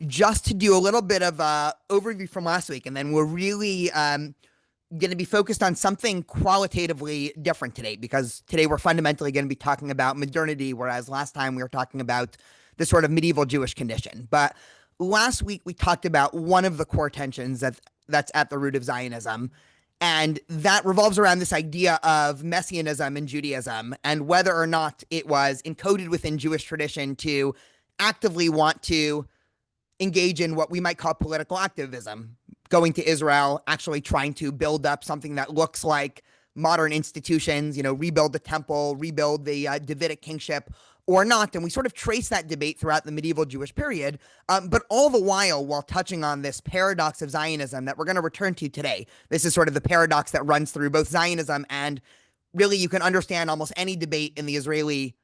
just to do a little bit of overview from last week, and then we're really going to be focused on something qualitatively different today, because today we're fundamentally going to be talking about modernity, whereas last time we were talking about the sort of medieval Jewish condition. But last week we talked about one of the core tensions that's at the root of Zionism, and that revolves around this idea of messianism in Judaism and whether or not it was encoded within Jewish tradition to actively want to engage in what we might call political activism, going to Israel, actually trying to build up something that looks like modern institutions, rebuild the temple, rebuild the Davidic kingship, or not. And we sort of trace that debate throughout the medieval Jewish period, but all the while touching on this paradox of Zionism that we're going to return to today. This is sort of the paradox that runs through both Zionism and really you can understand almost any debate in the Israeli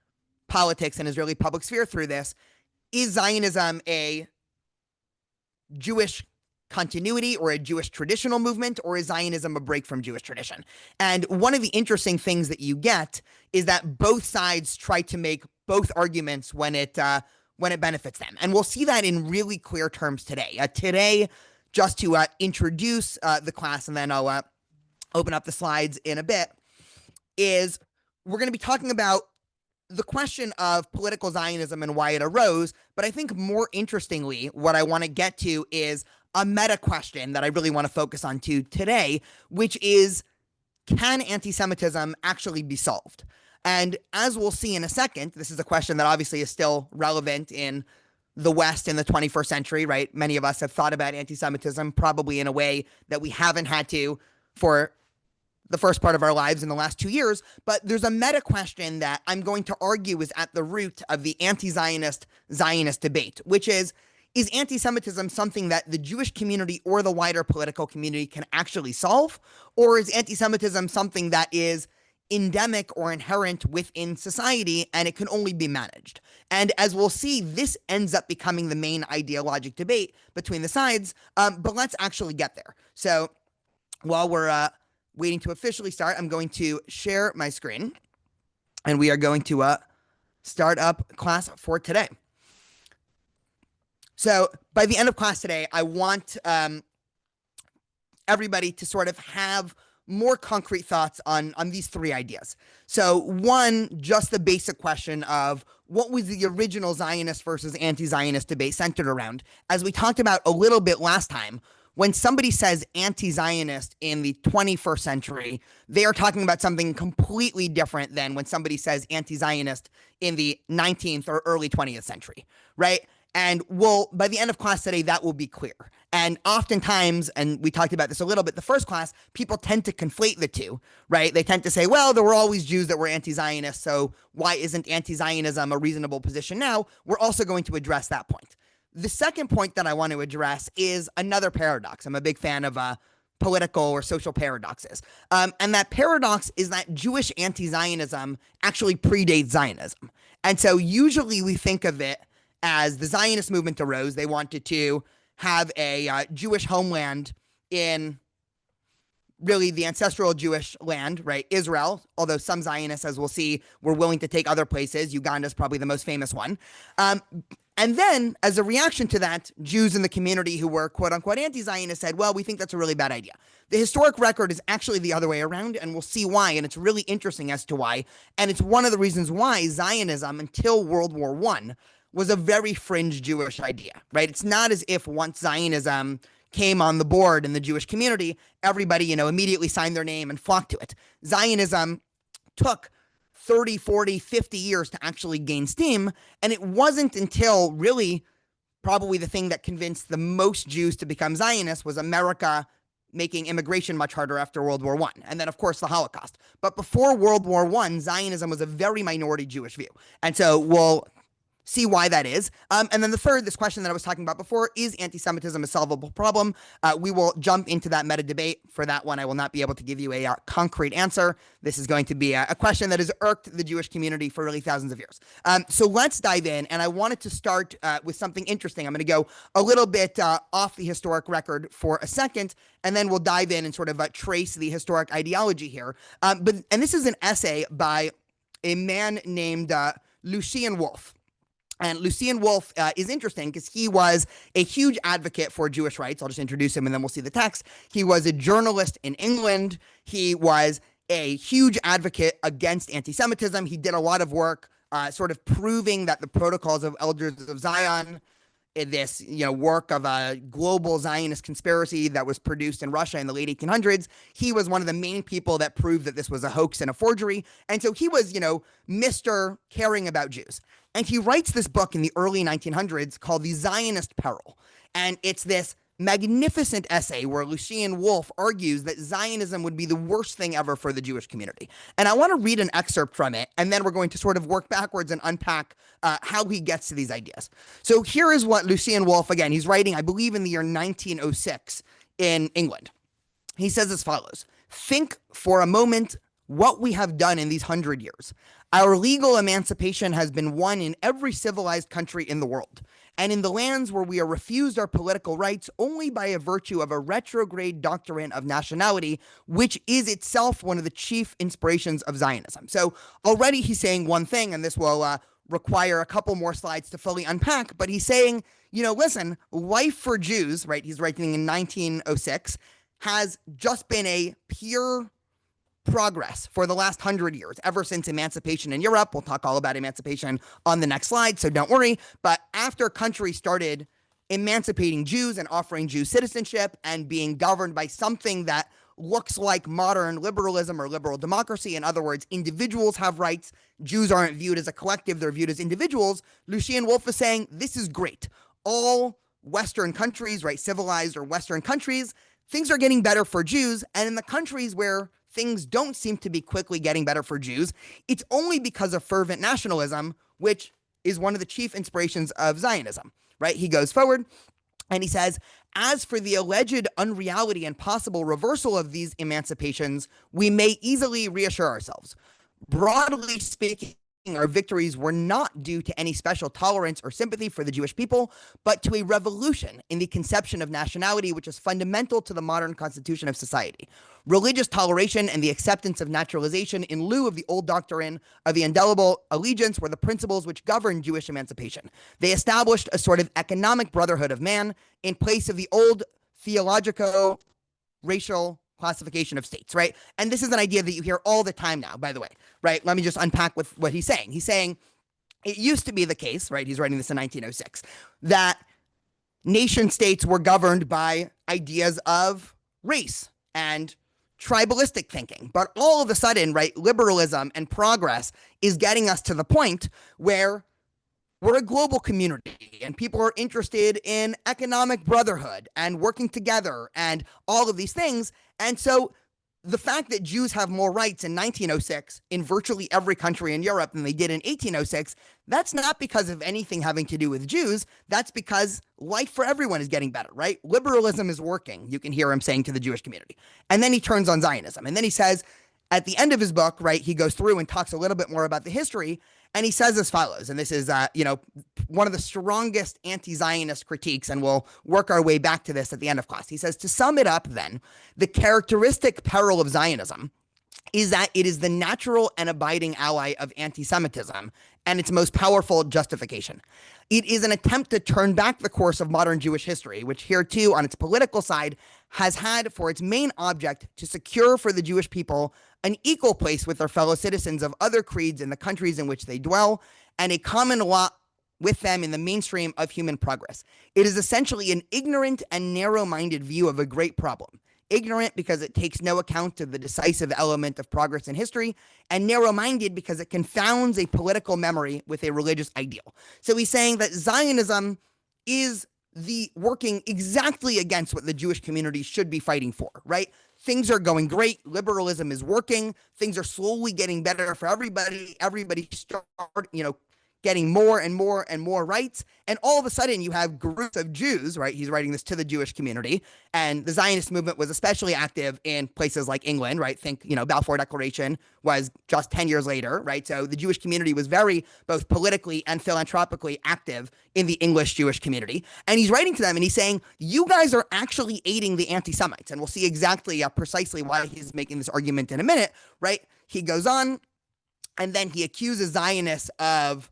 politics and Israeli public sphere through this. Is Zionism a Jewish continuity or a Jewish traditional movement, or is Zionism a break from Jewish tradition? And one of the interesting things that you get is that both sides try to make both arguments when it benefits them. And we'll see that in really clear terms today. Today, just to introduce the class, and then I'll open up the slides in a bit, is we're going to be talking about the question of political Zionism and why it arose. But I think more interestingly, what I want to get to is a meta question that I really want to focus on today, which is, can anti-Semitism actually be solved? And as we'll see in a second, this is a question that obviously is still relevant in the West in the 21st century, right? Many of us have thought about anti-Semitism probably in a way that we haven't had to for the first part of our lives in the last 2 years. But there's a meta question that I'm going to argue is at the root of the anti-Zionist Zionist debate, which is anti-Semitism something that the Jewish community or the wider political community can actually solve? Or is anti-Semitism something that is endemic or inherent within society and it can only be managed? And as we'll see, this ends up becoming the main ideologic debate between the sides. But let's actually get there. So while we're waiting to officially start, I'm going to share my screen and we are going to start up class for today. So by the end of class today, I want everybody to sort of have more concrete thoughts on these three ideas. So one, just the basic question of what was the original Zionist versus anti-Zionist debate centered around? As we talked about a little bit last time, when somebody says anti-Zionist in the 21st century, they are talking about something completely different than when somebody says anti-Zionist in the 19th or early 20th century, right? And by the end of class today, that will be clear. And oftentimes, and we talked about this a little bit, the first class, people tend to conflate the two, right? They tend to say, well, there were always Jews that were anti-Zionist, so why isn't anti-Zionism a reasonable position now? We're also going to address that point. The second point that I want to address is another paradox. I'm a big fan of political or social paradoxes. And that paradox is that Jewish anti-Zionism actually predates Zionism. And so usually we think of it as the Zionist movement arose. They wanted to have a Jewish homeland in really the ancestral Jewish land, right? Israel, although some Zionists, as we'll see, were willing to take other places. Uganda is probably the most famous one. And then, as a reaction to that, Jews in the community who were quote-unquote anti-Zionist said, well, we think that's a really bad idea. The historic record is actually the other way around, and we'll see why, and it's really interesting as to why. And it's one of the reasons why Zionism, until World War I, was a very fringe Jewish idea, right? It's not as if once Zionism came on the board in the Jewish community, everybody, immediately signed their name and flocked to it. Zionism took 30, 40, 50 years to actually gain steam. And it wasn't until really probably the thing that convinced the most Jews to become Zionists was America making immigration much harder after World War I. And then, of course, the Holocaust. But before World War I, Zionism was a very minority Jewish view. And so we'll see why that is. And then the third, this question that I was talking about before, is anti-Semitism a solvable problem? We will jump into that meta debate. For that one, I will not be able to give you a concrete answer. This is going to be a question that has irked the Jewish community for really thousands of years. So let's dive in. And I wanted to start with something interesting. I'm going to go a little bit off the historic record for a second, and then we'll dive in and sort of trace the historic ideology here. And this is an essay by a man named Lucien Wolff. And Lucien Wolff is interesting because he was a huge advocate for Jewish rights. I'll just introduce him and then we'll see the text. He was a journalist in England. He was a huge advocate against anti-Semitism. He did a lot of work sort of proving that the protocols of Elders of Zion, this work of a global Zionist conspiracy that was produced in Russia in the late 1800s. He was one of the main people that proved that this was a hoax and a forgery. And so he was, Mr. caring about Jews. And he writes this book in the early 1900s called The Zionist Peril. And it's this magnificent essay where Lucien Wolff argues that Zionism would be the worst thing ever for the Jewish community. And I want to read an excerpt from it, and then we're going to sort of work backwards and unpack how he gets to these ideas. So here is what Lucien Wolff, again, he's writing, I believe, in the year 1906 in England. He says as follows: "Think for a moment what we have done in these 100 years. Our legal emancipation has been won in every civilized country in the world, and in the lands where we are refused our political rights only by a virtue of a retrograde doctrine of nationality, which is itself one of the chief inspirations of Zionism." So already he's saying one thing, and this will require a couple more slides to fully unpack, but he's saying, listen, life for Jews, right, he's writing in 1906, has just been a pure progress for the last 100 years, ever since emancipation in Europe. We'll talk all about emancipation on the next slide, so don't worry. But after countries started emancipating Jews and offering Jew citizenship and being governed by something that looks like modern liberalism or liberal democracy, in other words, individuals have rights, Jews aren't viewed as a collective, they're viewed as individuals, Lucien Wolff is saying, this is great. All Western countries, right, civilized or Western countries, things are getting better for Jews, and in the countries where things don't seem to be quickly getting better for Jews, it's only because of fervent nationalism, which is one of the chief inspirations of Zionism, right? He goes forward and he says, "As for the alleged unreality and possible reversal of these emancipations, we may easily reassure ourselves. Broadly speaking, our victories were not due to any special tolerance or sympathy for the Jewish people, but to a revolution in the conception of nationality, which is fundamental to the modern constitution of society. Religious toleration and the acceptance of naturalization in lieu of the old doctrine of the indelible allegiance were the principles which governed Jewish emancipation. They established a sort of economic brotherhood of man in place of the old theologico-racial classification of states, right? And this is an idea that you hear all the time now, by the way, right? Let me just unpack with what he's saying. He's saying it used to be the case, right? He's writing this in 1906, that nation states were governed by ideas of race and tribalistic thinking. But all of a sudden, right, liberalism and progress is getting us to the point where we're a global community and people are interested in economic brotherhood and working together and all of these things. And so the fact that Jews have more rights in 1906 in virtually every country in Europe than they did in 1806, that's not because of anything having to do with Jews. That's because life for everyone is getting better, right? Liberalism is working, you can hear him saying to the Jewish community. And then he turns on Zionism. And then he says, at the end of his book, right, he goes through and talks a little bit more about the history. And he says as follows, and this is, one of the strongest anti-Zionist critiques, and we'll work our way back to this at the end of class. He says, to sum it up then, the characteristic peril of Zionism is that it is the natural and abiding ally of anti-Semitism and its most powerful justification. It is an attempt to turn back the course of modern Jewish history, which here too, on its political side, has had for its main object to secure for the Jewish people an equal place with their fellow citizens of other creeds in the countries in which they dwell, and a common lot with them in the mainstream of human progress. It is essentially an ignorant and narrow-minded view of a great problem. Ignorant because it takes no account of the decisive element of progress in history, and narrow-minded because it confounds a political memory with a religious ideal. So he's saying that Zionism is the working exactly against what the Jewish community should be fighting for, right? Things are going great. Liberalism is working. Things are slowly getting better for everybody. Everybody start, getting more and more and more rights. And all of a sudden you have groups of Jews, right? He's writing this to the Jewish community. And the Zionist movement was especially active in places like England, right? Think, Balfour Declaration was just 10 years later, right? So the Jewish community was very both politically and philanthropically active in the English Jewish community. And he's writing to them and he's saying, you guys are actually aiding the anti-Semites. And we'll see exactly precisely why he's making this argument in a minute, right? He goes on and then he accuses Zionists of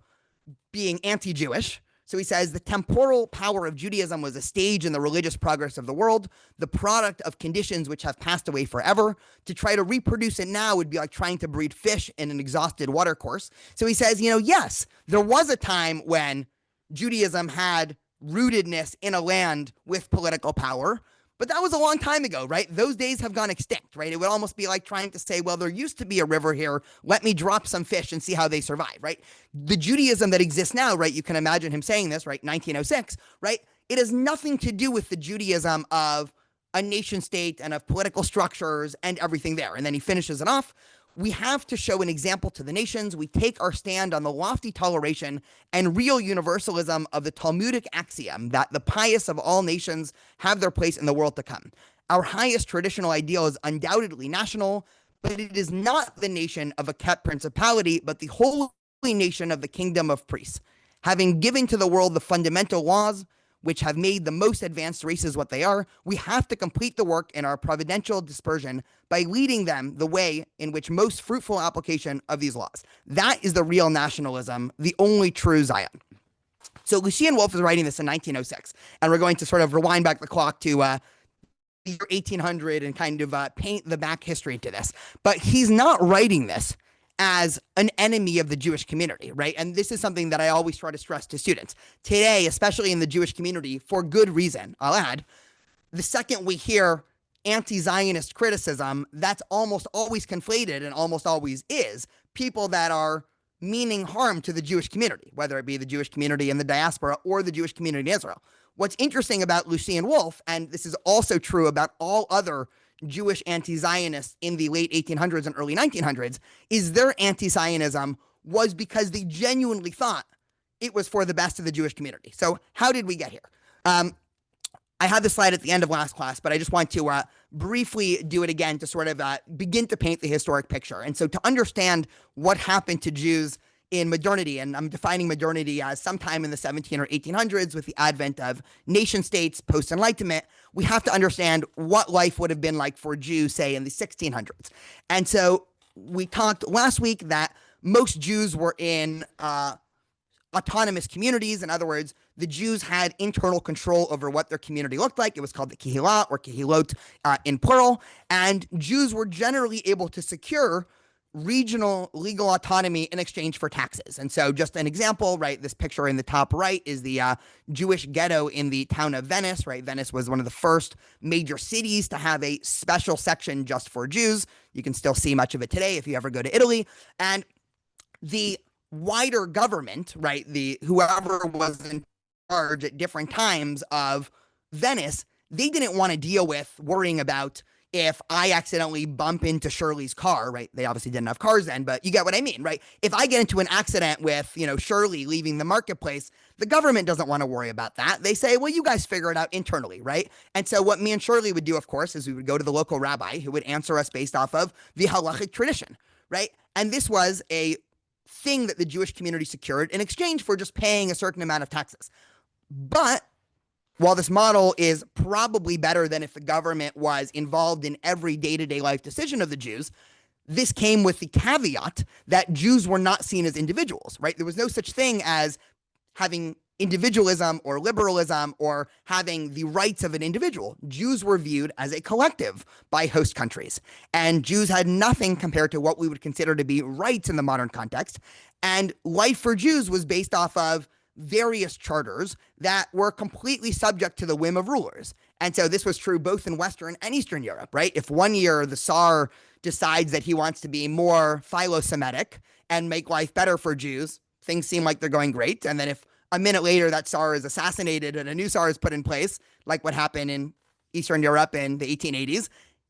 being anti-Jewish. So he says the temporal power of Judaism was a stage in the religious progress of the world, the product of conditions which have passed away forever. To try to reproduce it now would be like trying to breed fish in an exhausted watercourse. So he says, yes, there was a time when Judaism had rootedness in a land with political power, but that was a long time ago, right? Those days have gone extinct, right? It would almost be like trying to say, well, there used to be a river here. Let me drop some fish and see how they survive, right? The Judaism that exists now, right? You can imagine him saying this, right? 1906, right? It has nothing to do with the Judaism of a nation state and of political structures and everything there. And then he finishes it off. We have to show an example to the nations. We take our stand on the lofty toleration and real universalism of the Talmudic axiom that the pious of all nations have their place in the world to come. Our highest traditional ideal is undoubtedly national, but it is not the nation of a kept principality, but the holy nation of the kingdom of priests. Having given to the world the fundamental laws which have made the most advanced races what they are, we have to complete the work in our providential dispersion by leading them the way in which most fruitful application of these laws. That is the real nationalism, the only true Zion. So Lucien Wolf is writing this in 1906, and we're going to sort of rewind back the clock to the year 1800 and kind of paint the back history to this. But he's not writing this as an enemy of the Jewish community, right? And this is something that I always try to stress to students. Today, especially in the Jewish community, for good reason, I'll add, the second we hear anti-Zionist criticism, that's almost always conflated and almost always is people that are meaning harm to the Jewish community, whether it be the Jewish community in the diaspora or the Jewish community in Israel. What's interesting about Lucien Wolf, and this is also true about all other Jewish anti-Zionists in the late 1800s and early 1900s, is their anti-Zionism was because they genuinely thought it was for the best of the Jewish community. So how did we get here? I had this slide at the end of last class, but I just want to briefly do it again to sort of begin to paint the historic picture. And so to understand what happened to Jews in modernity, and I'm defining modernity as sometime in the 17 or 1800s with the advent of nation states, post-Enlightenment, we have to understand what life would have been like for Jews, say, in the 1600s. And so we talked last week that most Jews were in autonomous communities. In other words, the Jews had internal control over what their community looked like. It was called the kehillah or kehilot in plural. And Jews were generally able to secure regional legal autonomy in exchange for taxes. And so just an example, right, this picture in the top right is the Jewish ghetto in the town of Venice, right? Venice was one of the first major cities to have a special section just for Jews. You can still see much of it today if you ever go to Italy. And the wider government, right, the whoever was in charge at different times of Venice, they didn't want to deal with worrying about if I accidentally bump into Shirley's car, right? They obviously didn't have cars then, but you get what I mean, right? If I get into an accident with, Shirley leaving the marketplace, the government doesn't want to worry about that. They say, well, you guys figure it out internally, right? And so what me and Shirley would do, of course, is we would go to the local rabbi who would answer us based off of the halachic tradition, right? And this was a thing that the Jewish community secured in exchange for just paying a certain amount of taxes. But while this model is probably better than if the government was involved in every day-to-day life decision of the Jews, this came with the caveat that Jews were not seen as individuals, right? There was no such thing as having individualism or liberalism or having the rights of an individual. Jews were viewed as a collective by host countries, and Jews had nothing compared to what we would consider to be rights in the modern context. And life for Jews was based off of various charters that were completely subject to the whim of rulers. And so this was true both in Western and Eastern Europe, right? If one year the Tsar decides that he wants to be more philo-Semitic and make life better for Jews, things seem like they're going great. And then if a minute later that Tsar is assassinated and a new Tsar is put in place, like what happened in Eastern Europe in the 1880s,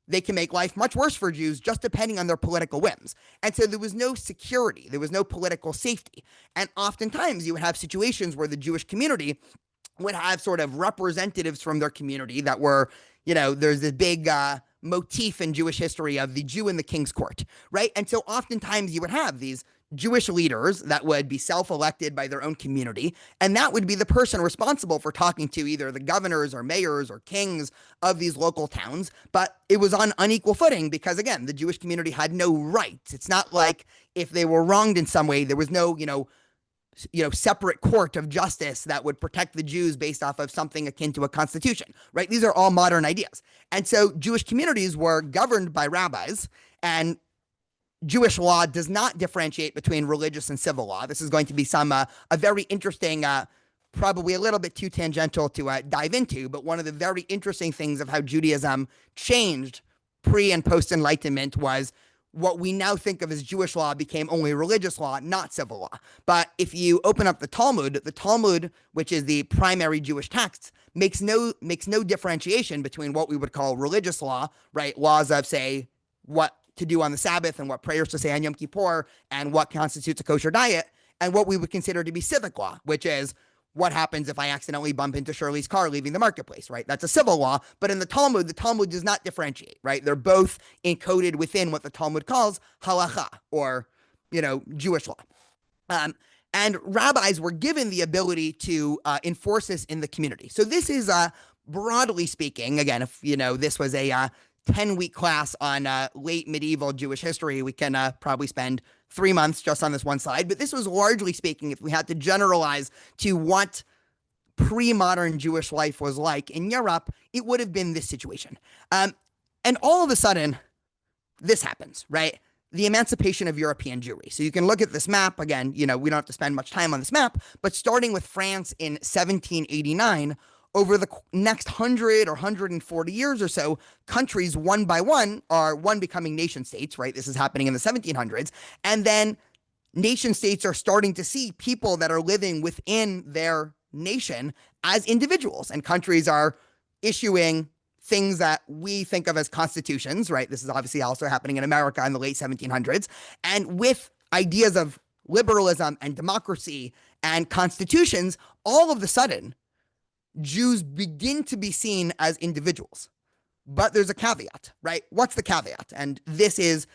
they can make life much worse for Jews just depending on their political whims. And so there was no security. There was no political safety. And oftentimes you would have situations where the Jewish community would have sort of representatives from their community that were, there's this big motif in Jewish history of the Jew in the king's court, right? And so oftentimes you would have these Jewish leaders that would be self-elected by their own community, and that would be the person responsible for talking to either the governors or mayors or kings of these local towns. But it was on unequal footing because, again, the Jewish community had no rights. It's not like if they were wronged in some way, there was no, separate court of justice that would protect the Jews based off of something akin to a constitution, right? These are all modern ideas. And so Jewish communities were governed by rabbis, and Jewish law does not differentiate between religious and civil law. This is going to be a very interesting, probably a little bit too tangential to dive into, but one of the very interesting things of how Judaism changed pre and post Enlightenment was what we now think of as Jewish law became only religious law, not civil law. But if you open up the Talmud, which is the primary Jewish text, makes no differentiation between what we would call religious law, right? Laws of, say, what to do on the Sabbath and what prayers to say on Yom Kippur and what constitutes a kosher diet, and what we would consider to be civic law, which is what happens if I accidentally bump into Shirley's car leaving the marketplace, right? That's a civil law. But in the Talmud does not differentiate, right? They're both encoded within what the Talmud calls halacha, or, Jewish law. And rabbis were given the ability to enforce this in the community. So this is, broadly speaking, again, if, this was a 10-week class on late medieval Jewish history, we can probably spend 3 months just on this one slide. But this was largely speaking, if we had to generalize to what pre-modern Jewish life was like in Europe, it would have been this situation. And all of a sudden, this happens, right? The emancipation of European Jewry. So you can look at this map. Again, we don't have to spend much time on this map, but starting with France in 1789, over the next 100 or 140 years or so, countries one by one are becoming nation states, right? This is happening in the 1700s. And then nation states are starting to see people that are living within their nation as individuals. And countries are issuing things that we think of as constitutions, right? This is obviously also happening in America in the late 1700s. And with ideas of liberalism and democracy and constitutions, all of a sudden, Jews begin to be seen as individuals. But there's a caveat, right? What's the caveat? And this is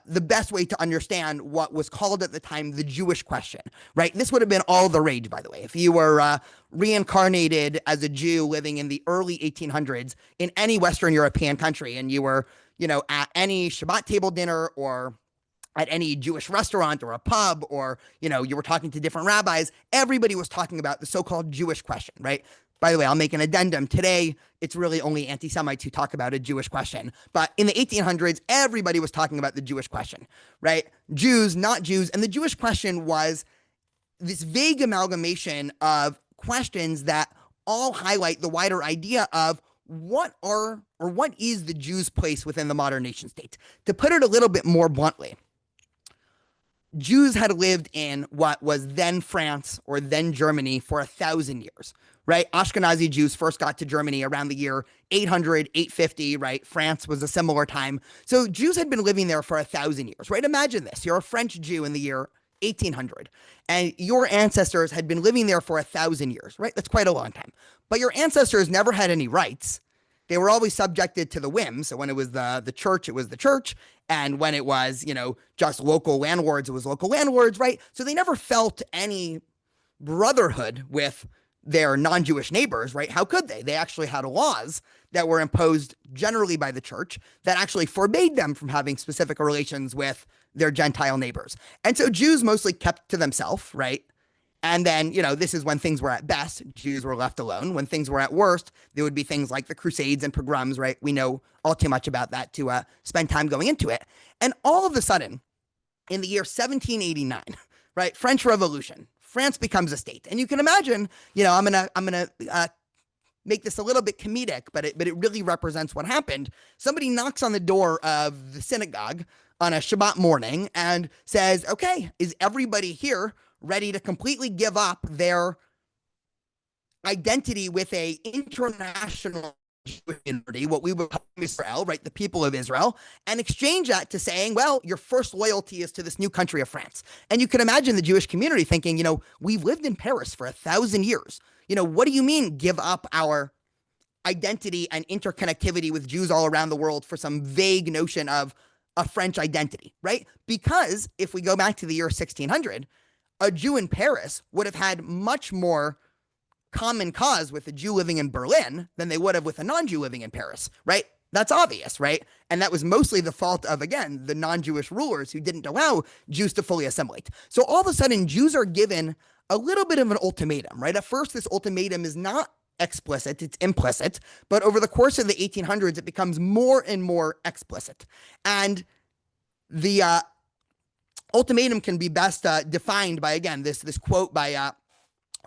the best way to understand what was called at the time the Jewish question, right? This would have been all the rage, by the way. If you were reincarnated as a Jew living in the early 1800s in any Western European country, and you were, at any Shabbat table dinner or at any Jewish restaurant or a pub, or, you were talking to different rabbis, everybody was talking about the so-called Jewish question, right? By the way, I'll make an addendum. Today, it's really only anti-Semites who talk about a Jewish question. But in the 1800s, everybody was talking about the Jewish question, right? Jews, not Jews. And the Jewish question was this vague amalgamation of questions that all highlight the wider idea of what is the Jews' place within the modern nation state. To put it a little bit more bluntly, Jews had lived in what was then France or then Germany for 1,000 years, right? Ashkenazi Jews first got to Germany around the year 800, 850, right? France was a similar time. So Jews had been living there for 1,000 years, right? Imagine this. You're a French Jew in the year 1800, and your ancestors had been living there for 1,000 years, right? That's quite a long time. But your ancestors never had any rights. They were always subjected to the whim. So when it was the church, it was the church. And when it was, just local landlords, it was local landlords, right? So they never felt any brotherhood with their non-Jewish neighbors, right? How could they? They actually had laws that were imposed generally by the church that actually forbade them from having specific relations with their Gentile neighbors. And so Jews mostly kept to themselves, right? And then, this is when things were at best, Jews were left alone. When things were at worst, there would be things like the Crusades and pogroms, right? We know all too much about that to spend time going into it. And all of a sudden, in the year 1789, right, French Revolution, France becomes a state. And you can imagine, I'm gonna make this a little bit comedic, but it really represents what happened. Somebody knocks on the door of the synagogue on a Shabbat morning and says, okay, is everybody here ready to completely give up their identity with a international Jewish community, what we would call Israel, right, the people of Israel, and exchange that to saying, well, your first loyalty is to this new country of France. And you can imagine the Jewish community thinking, we've lived in Paris for 1,000 years. What do you mean give up our identity and interconnectivity with Jews all around the world for some vague notion of a French identity, right? Because if we go back to the year 1600, a Jew in Paris would have had much more common cause with a Jew living in Berlin than they would have with a non-Jew living in Paris, right? That's obvious, right? And that was mostly the fault of, again, the non-Jewish rulers who didn't allow Jews to fully assimilate. So all of a sudden, Jews are given a little bit of an ultimatum, right? At first, this ultimatum is not explicit, it's implicit, but over the course of the 1800s, it becomes more and more explicit. And the ultimatum can be best defined by, again, this quote by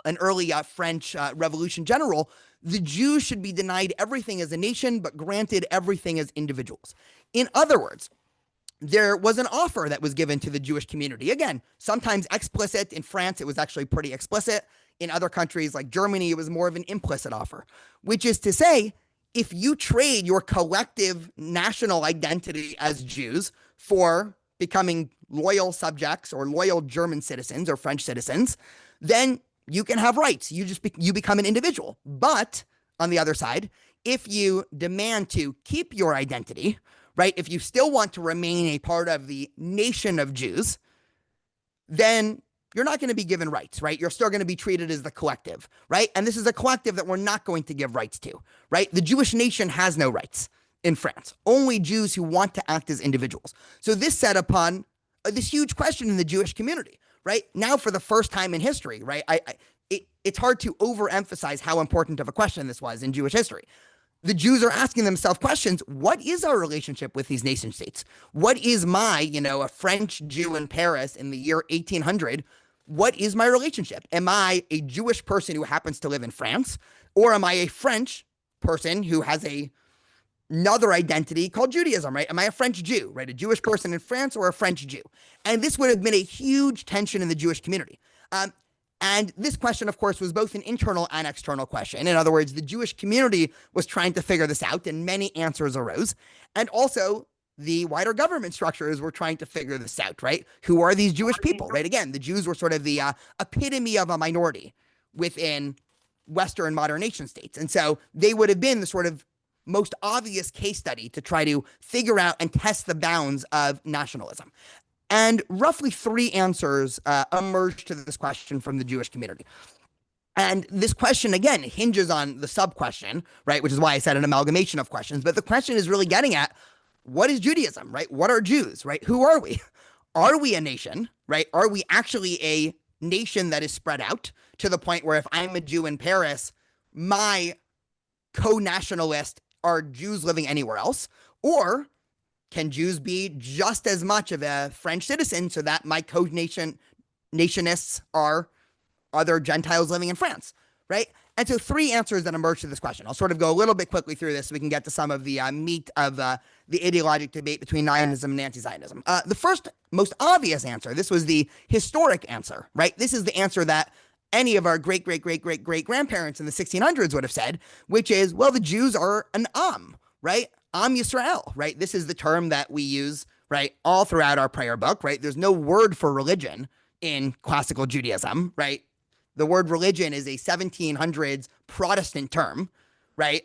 an early French Revolution general: the Jews should be denied everything as a nation, but granted everything as individuals. In other words, there was an offer that was given to the Jewish community. Again, sometimes explicit. In France, it was actually pretty explicit. In other countries like Germany, it was more of an implicit offer, which is to say, if you trade your collective national identity as Jews for becoming loyal subjects or loyal German citizens or French citizens, then you can have rights. You become an individual. But on the other side, if you demand to keep your identity, right, if you still want to remain a part of the nation of Jews, then you're not going to be given rights, right? You're still going to be treated as the collective, right? And this is a collective that we're not going to give rights to, right? The Jewish nation has no rights in France. Only Jews who want to act as individuals. So this set upon this huge question in the Jewish community. Right now, for the first time in history, right? It's hard to overemphasize how important of a question this was in Jewish history. The Jews are asking themselves questions. What is our relationship with these nation states? What is my, a French Jew in Paris in the year 1800? What is my relationship? Am I a Jewish person who happens to live in France? Or am I a French person who has another identity called Judaism, right? Am I a French Jew, right? A Jewish person in France or a French Jew? And this would have been a huge tension in the Jewish community. And this question, of course, was both an internal and external question. In other words, the Jewish community was trying to figure this out, and many answers arose. And also, the wider government structures were trying to figure this out, right? Who are these Jewish people, right? Again, the Jews were sort of the epitome of a minority within Western modern nation states. And so they would have been the sort of most obvious case study to try to figure out and test the bounds of nationalism. And roughly three answers emerged to this question from the Jewish community. And this question, again, hinges on the sub-question, right? Which is why I said an amalgamation of questions. But the question is really getting at, what is Judaism, right? What are Jews, right? Who are we? Are we a nation, right? Are we actually a nation that is spread out to the point where if I'm a Jew in Paris, my co-nationalist are Jews living anywhere else? Or can Jews be just as much of a French citizen so that my co-nationists are other Gentiles living in France, right? And so three answers that emerge to this question. I'll sort of go a little bit quickly through this so we can get to some of the meat of the ideologic debate between Zionism and anti-Zionism. The first, most obvious answer, this was the historic answer, right? This is the answer that any of our great-great-great-great-great-grandparents in the 1600s would have said, which is, well, the Jews are an Am, right? Am Yisrael, right? This is the term that we use, right, all throughout our prayer book, right? There's no word for religion in classical Judaism, right? The word religion is a 1700s Protestant term, right?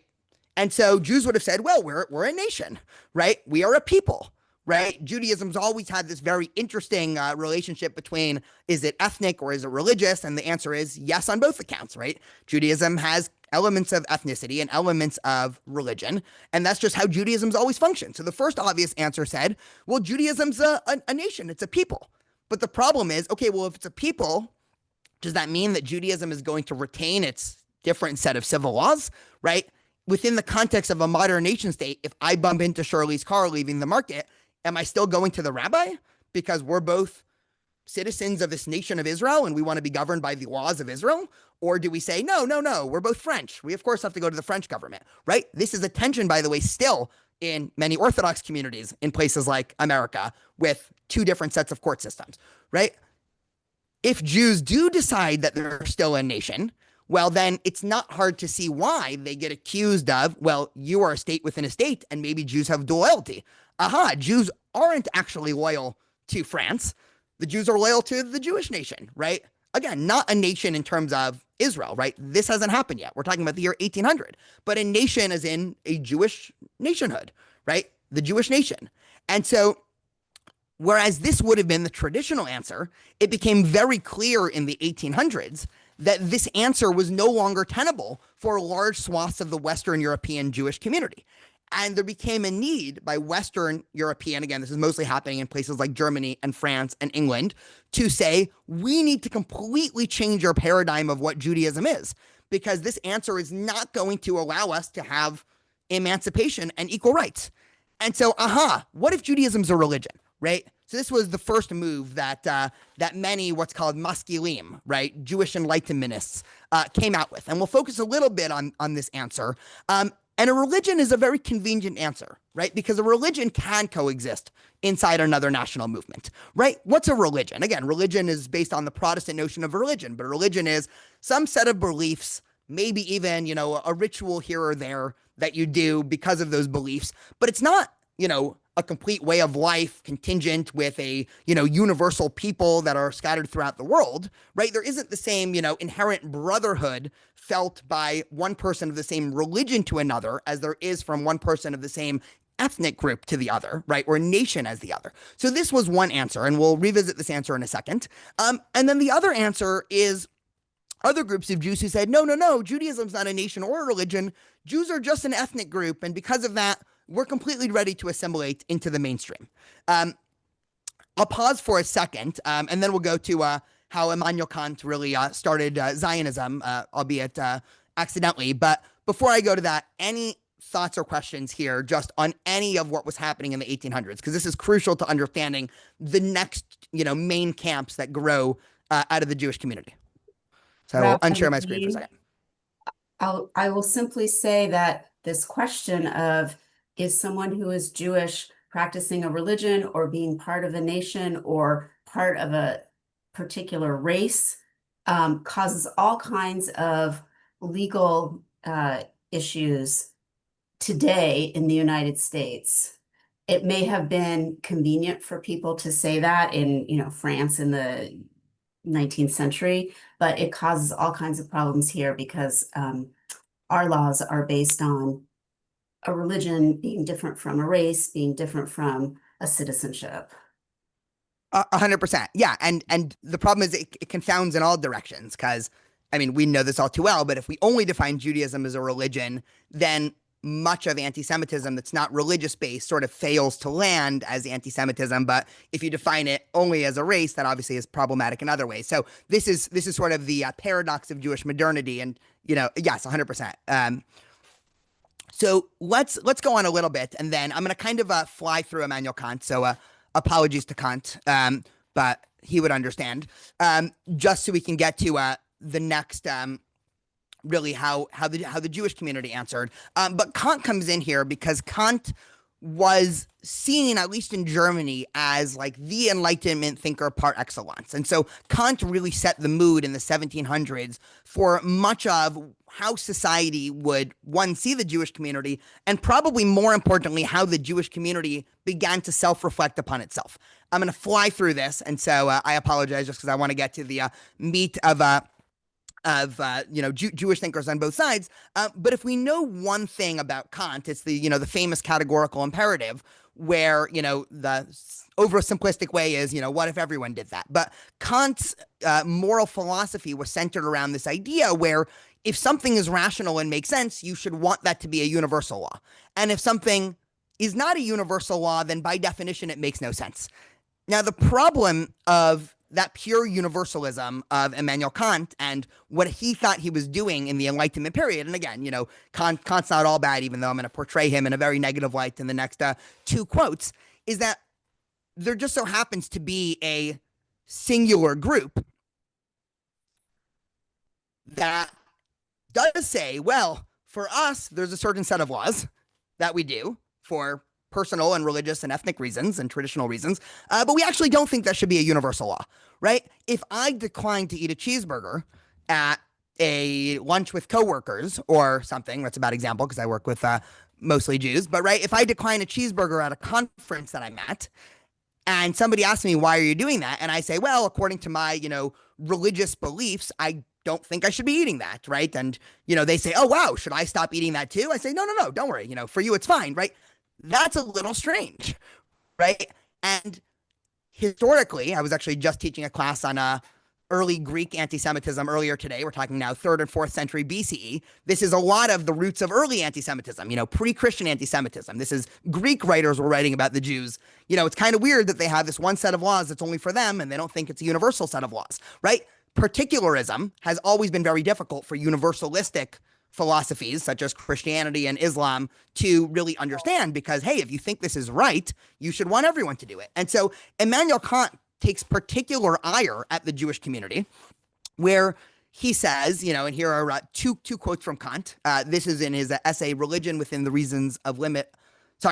And so Jews would have said, well, we're a nation, right? We are a people, right? Judaism's always had this very interesting relationship between, is it ethnic or is it religious? And the answer is yes on both accounts, right? Judaism has elements of ethnicity and elements of religion, and that's just how Judaism's always functioned. So the first obvious answer said, well, Judaism's a nation, it's a people. But the problem is, okay, well, if it's a people, does that mean that Judaism is going to retain its different set of civil laws, right? Within the context of a modern nation state, if I bump into Shirley's car leaving the market, am I still going to the rabbi? Because we're both citizens of this nation of Israel and we want to be governed by the laws of Israel? Or do we say, no, we're both French. We, of course, have to go to the French government, right? This is a tension, by the way, still in many Orthodox communities in places like America with two different sets of court systems, right? If Jews do decide that they're still a nation, well, then it's not hard to see why they get accused of, well, you are a state within a state, and maybe Jews have dual loyalty. Aha, Jews aren't actually loyal to France. The Jews are loyal to the Jewish nation, right? Again, not a nation in terms of Israel, right? This hasn't happened yet. We're talking about the year 1800, but a nation as in a Jewish nationhood, right? The Jewish nation. And so, whereas this would have been the traditional answer, it became very clear in the 1800s that this answer was no longer tenable for large swaths of the Western European Jewish community. And there became a need by Western European, again, this is mostly happening in places like Germany and France and England, to say, we need to completely change our paradigm of what Judaism is, because this answer is not going to allow us to have emancipation and equal rights. And so, what if Judaism's a religion, right? So this was the first move that that many what's called masculine, right, Jewish Enlightenmentists came out with. And we'll focus a little bit on this answer. And a religion is a very convenient answer, right? Because a religion can coexist inside another national movement, right? What's a religion? Again, religion is based on the Protestant notion of religion, but a religion is some set of beliefs, maybe even, a ritual here or there that you do because of those beliefs, but it's not, a complete way of life contingent with a, universal people that are scattered throughout the world, right? There isn't the same, inherent brotherhood felt by one person of the same religion to another as there is from one person of the same ethnic group to the other, right? Or nation as the other. So this was one answer, and we'll revisit this answer in a second. And then the other answer is other groups of Jews who said, no, Judaism's not a nation or a religion. Jews are just an ethnic group, and because of that, we're completely ready to assimilate into the mainstream. I'll pause for a second, and then we'll go to how Immanuel Kant really started Zionism, albeit accidentally. But before I go to that, any thoughts or questions here just on any of what was happening in the 1800s? Because this is crucial to understanding the next, main camps that grow out of the Jewish community. So I will unshare my screen for a second. I will simply say that this question of, is someone who is Jewish practicing a religion or being part of a nation or part of a particular race, causes all kinds of legal issues today in the United States. It may have been convenient for people to say that in, France in the 19th century, but it causes all kinds of problems here because our laws are based on a religion being different from a race, being different from a citizenship. 100%. Yeah. And the problem is it confounds in all directions because, we know this all too well, but if we only define Judaism as a religion, then much of anti-Semitism that's not religious-based sort of fails to land as anti-Semitism. But if you define it only as a race, that obviously is problematic in other ways. So this is sort of the paradox of Jewish modernity. And, yes, 100%. So let's go on a little bit, and then I'm going to kind of fly through Immanuel Kant. So apologies to Kant, but he would understand. Just so we can get to the next, really how the Jewish community answered. But Kant comes in here because Kant was seen, at least in Germany, as like the Enlightenment thinker par excellence. And so Kant really set the mood in the 1700s for much of how society would, one, see the Jewish community, and probably more importantly, how the Jewish community began to self-reflect upon itself. I'm going to fly through this, and so I apologize just because I want to get to the meat of Jewish thinkers on both sides. But if we know one thing about Kant, it's the famous categorical imperative where, the oversimplistic way is, what if everyone did that? But Kant's moral philosophy was centered around this idea where if something is rational and makes sense, you should want that to be a universal law. And if something is not a universal law, then by definition, it makes no sense. Now, the problem of that pure universalism of Immanuel Kant and what he thought he was doing in the Enlightenment period. And again, Kant's not all bad, even though I'm going to portray him in a very negative light in the next two quotes, is that there just so happens to be a singular group that does say, well, for us, there's a certain set of laws that we do for personal and religious and ethnic reasons and traditional reasons, but we actually don't think that should be a universal law, right? If I decline to eat a cheeseburger at a lunch with coworkers or something, that's a bad example because I work with mostly Jews, but right, if I decline a cheeseburger at a conference that I'm at, and somebody asks me, why are you doing that? And I say, well, according to my, religious beliefs, I don't think I should be eating that, right? And, they say, oh, wow, should I stop eating that too? I say, no, don't worry, for you, it's fine, right? That's a little strange, right? And historically, I was actually just teaching a class on early Greek anti-Semitism earlier today. We're talking now 3rd and 4th century BCE. This is a lot of the roots of early anti-Semitism, pre-Christian anti-Semitism. This is Greek writers were writing about the Jews. It's kind of weird that they have this one set of laws that's only for them, and they don't think it's a universal set of laws, right? Particularism has always been very difficult for universalistic philosophies such as Christianity and Islam to really understand because, hey, if you think this is right, you should want everyone to do it. And so Immanuel Kant takes particular ire at the Jewish community where he says, and here are two quotes from Kant. This is in his essay, Religion Within the Reasons of Limit.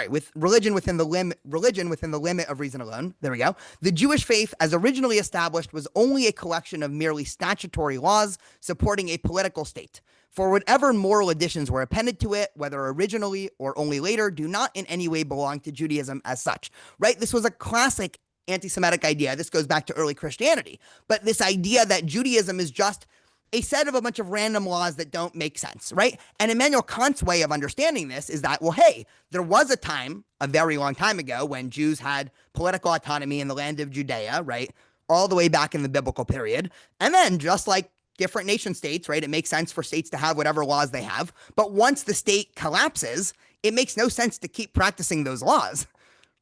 With religion within the limit of reason alone. There we go. The Jewish faith, as originally established, was only a collection of merely statutory laws supporting a political state. For whatever moral additions were appended to it, whether originally or only later, do not in any way belong to Judaism as such. Right? This was a classic anti-Semitic idea. This goes back to early Christianity. But this idea that Judaism is just a set of a bunch of random laws that don't make sense, right? And Immanuel Kant's way of understanding this is that, well, hey, there was a time, a very long time ago, when Jews had political autonomy in the land of Judea, right? All the way back in the biblical period. And then just like different nation states, right? It makes sense for states to have whatever laws they have. But once the state collapses, it makes no sense to keep practicing those laws,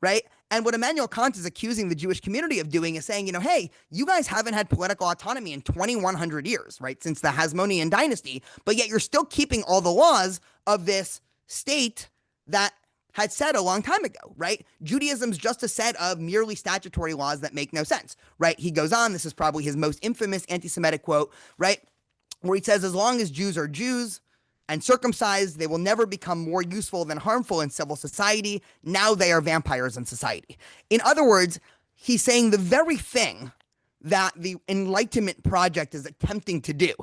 right? And what Immanuel Kant is accusing the Jewish community of doing is saying, hey, you guys haven't had political autonomy in 2,100 years, right? Since the Hasmonean dynasty, but yet you're still keeping all the laws of this state that had said a long time ago, right? Judaism's just a set of merely statutory laws that make no sense, right? He goes on, this is probably his most infamous anti-Semitic quote, right? Where he says, as long as Jews are Jews, and circumcised, they will never become more useful than harmful in civil society. Now they are vampires in society. In other words, he's saying the very thing that the Enlightenment project is attempting to do,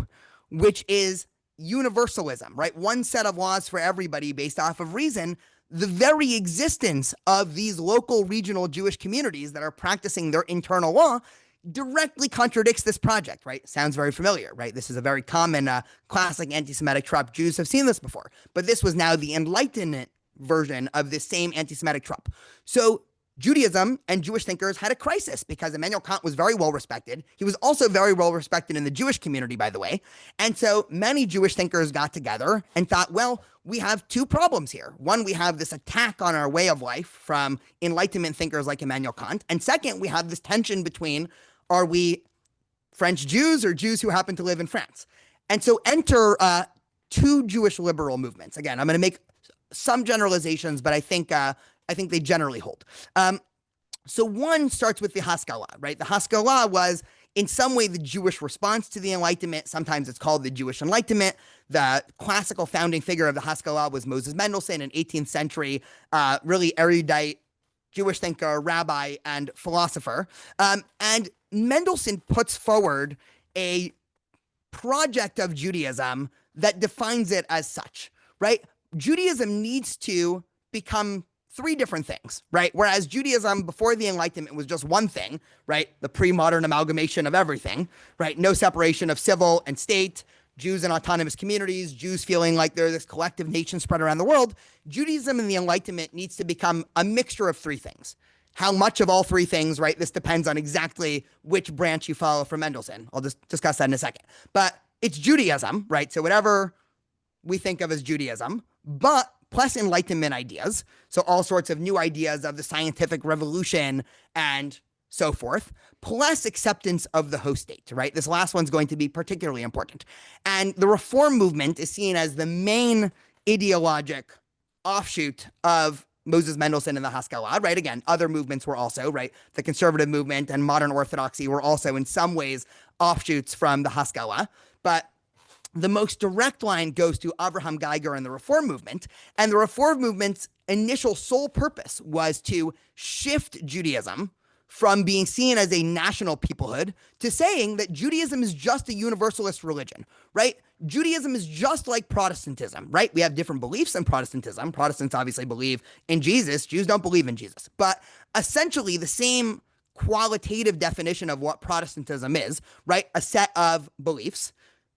which is universalism, right? One set of laws for everybody based off of reason. The very existence of these local regional Jewish communities that are practicing their internal law directly contradicts this project, right? Sounds very familiar, right? This is a very common classic anti-Semitic trope. Jews have seen this before, but this was now the Enlightenment version of this same anti-Semitic trope. So Judaism and Jewish thinkers had a crisis because Immanuel Kant was very well respected. He was also very well respected in the Jewish community, by the way. And so many Jewish thinkers got together and thought, well, we have two problems here. One, we have this attack on our way of life from Enlightenment thinkers like Immanuel Kant. And second, we have this tension between, are we French Jews or Jews who happen to live in France? And so enter two Jewish liberal movements. Again, I'm going to make some generalizations, but I think they generally hold. So one starts with the Haskalah, right? The Haskalah was in some way the Jewish response to the Enlightenment. Sometimes it's called the Jewish Enlightenment. The classical founding figure of the Haskalah was Moses Mendelssohn, an 18th century, really erudite Jewish thinker, rabbi, and philosopher. And Mendelssohn puts forward a project of Judaism that defines it as such, right? Judaism needs to become three different things, right? Whereas Judaism before the Enlightenment was just one thing, right? The pre-modern amalgamation of everything, right? No separation of civil and state, Jews in autonomous communities, Jews feeling like they're this collective nation spread around the world. Judaism in the Enlightenment needs to become a mixture of three things. How much of all three things, right? This depends on exactly which branch you follow from Mendelssohn. I'll just discuss that in a second. But it's Judaism, right? So whatever we think of as Judaism, but plus Enlightenment ideas. So all sorts of new ideas of the scientific revolution and so forth, plus acceptance of the host state, right? This last one's going to be particularly important. And the Reform movement is seen as the main ideologic offshoot of Moses Mendelssohn and the Haskalah, right? Again, other movements were also, right? The conservative movement and modern orthodoxy were also in some ways offshoots from the Haskalah. But the most direct line goes to Abraham Geiger and the Reform movement. And the Reform movement's initial sole purpose was to shift Judaism from being seen as a national peoplehood to saying that Judaism is just a universalist religion, right? Judaism is just like Protestantism, right? We have different beliefs in Protestantism. Protestants obviously believe in Jesus. Jews don't believe in Jesus. But essentially the same qualitative definition of what Protestantism is, right? A set of beliefs.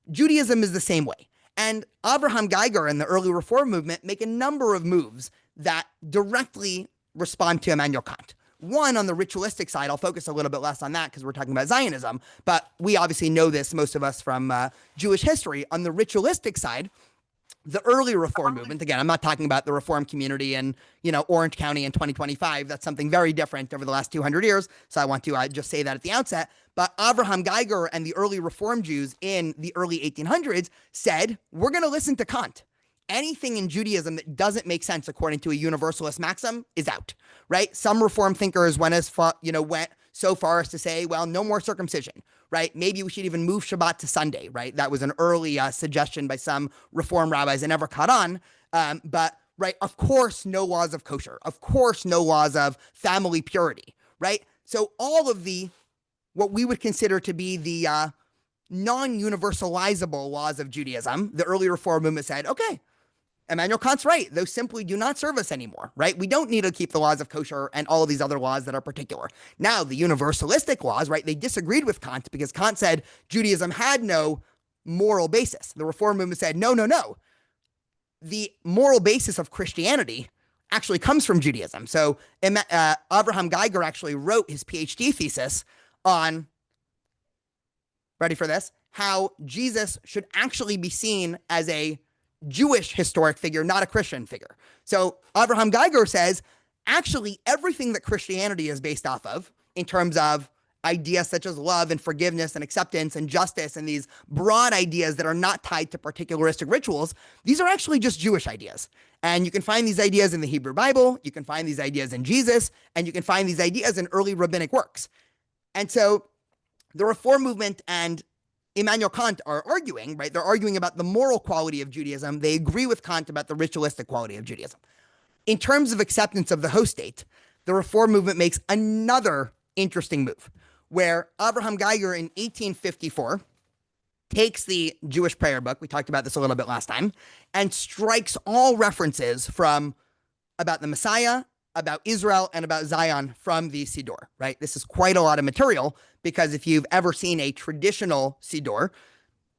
Judaism is the same way. And Abraham Geiger and the early Reform movement make a number of moves that directly respond to Immanuel Kant. One, on the ritualistic side, I'll focus a little bit less on that because we're talking about Zionism, but we obviously know this, most of us, from Jewish history. On the ritualistic side, the early reform movement, again, I'm not talking about the reform community in, Orange County in 2025. That's something very different over the last 200 years. So I want to just say that at the outset. But Avraham Geiger and the early reform Jews in the early 1800s said, we're going to listen to Kant. Anything in Judaism that doesn't make sense according to a universalist maxim is out, right? Some reform thinkers went so far as to say, well, no more circumcision, right? Maybe we should even move Shabbat to Sunday, right? That was an early suggestion by some reform rabbis that never caught on. But, right, of course, no laws of kosher. Of course, no laws of family purity, right? So all of what we would consider to be the non-universalizable laws of Judaism, the early reform movement said, okay, Immanuel Kant's right. Those simply do not serve us anymore, right? We don't need to keep the laws of kosher and all of these other laws that are particular. Now, the universalistic laws, right, they disagreed with Kant because Kant said Judaism had no moral basis. The reform movement said, no, no, no. The moral basis of Christianity actually comes from Judaism. So Avraham Geiger actually wrote his PhD thesis on, ready for this, how Jesus should actually be seen as a Jewish historic figure, not a Christian figure. So Avraham Geiger says, actually, everything that Christianity is based off of, in terms of ideas such as love and forgiveness and acceptance and justice and these broad ideas that are not tied to particularistic rituals, these are actually just Jewish ideas. And you can find these ideas in the Hebrew Bible, you can find these ideas in Jesus, and you can find these ideas in early rabbinic works. And so the reform movement and Immanuel Kant are arguing, right? They're arguing about the moral quality of Judaism. They agree with Kant about the ritualistic quality of Judaism. In terms of acceptance of the host state, the reform movement makes another interesting move, where Avraham Geiger in 1854 takes the Jewish prayer book, we talked about this a little bit last time, and strikes all references from about the Messiah, about Israel, and about Zion from the Siddur, right? This is quite a lot of material, because if you've ever seen a traditional Siddur,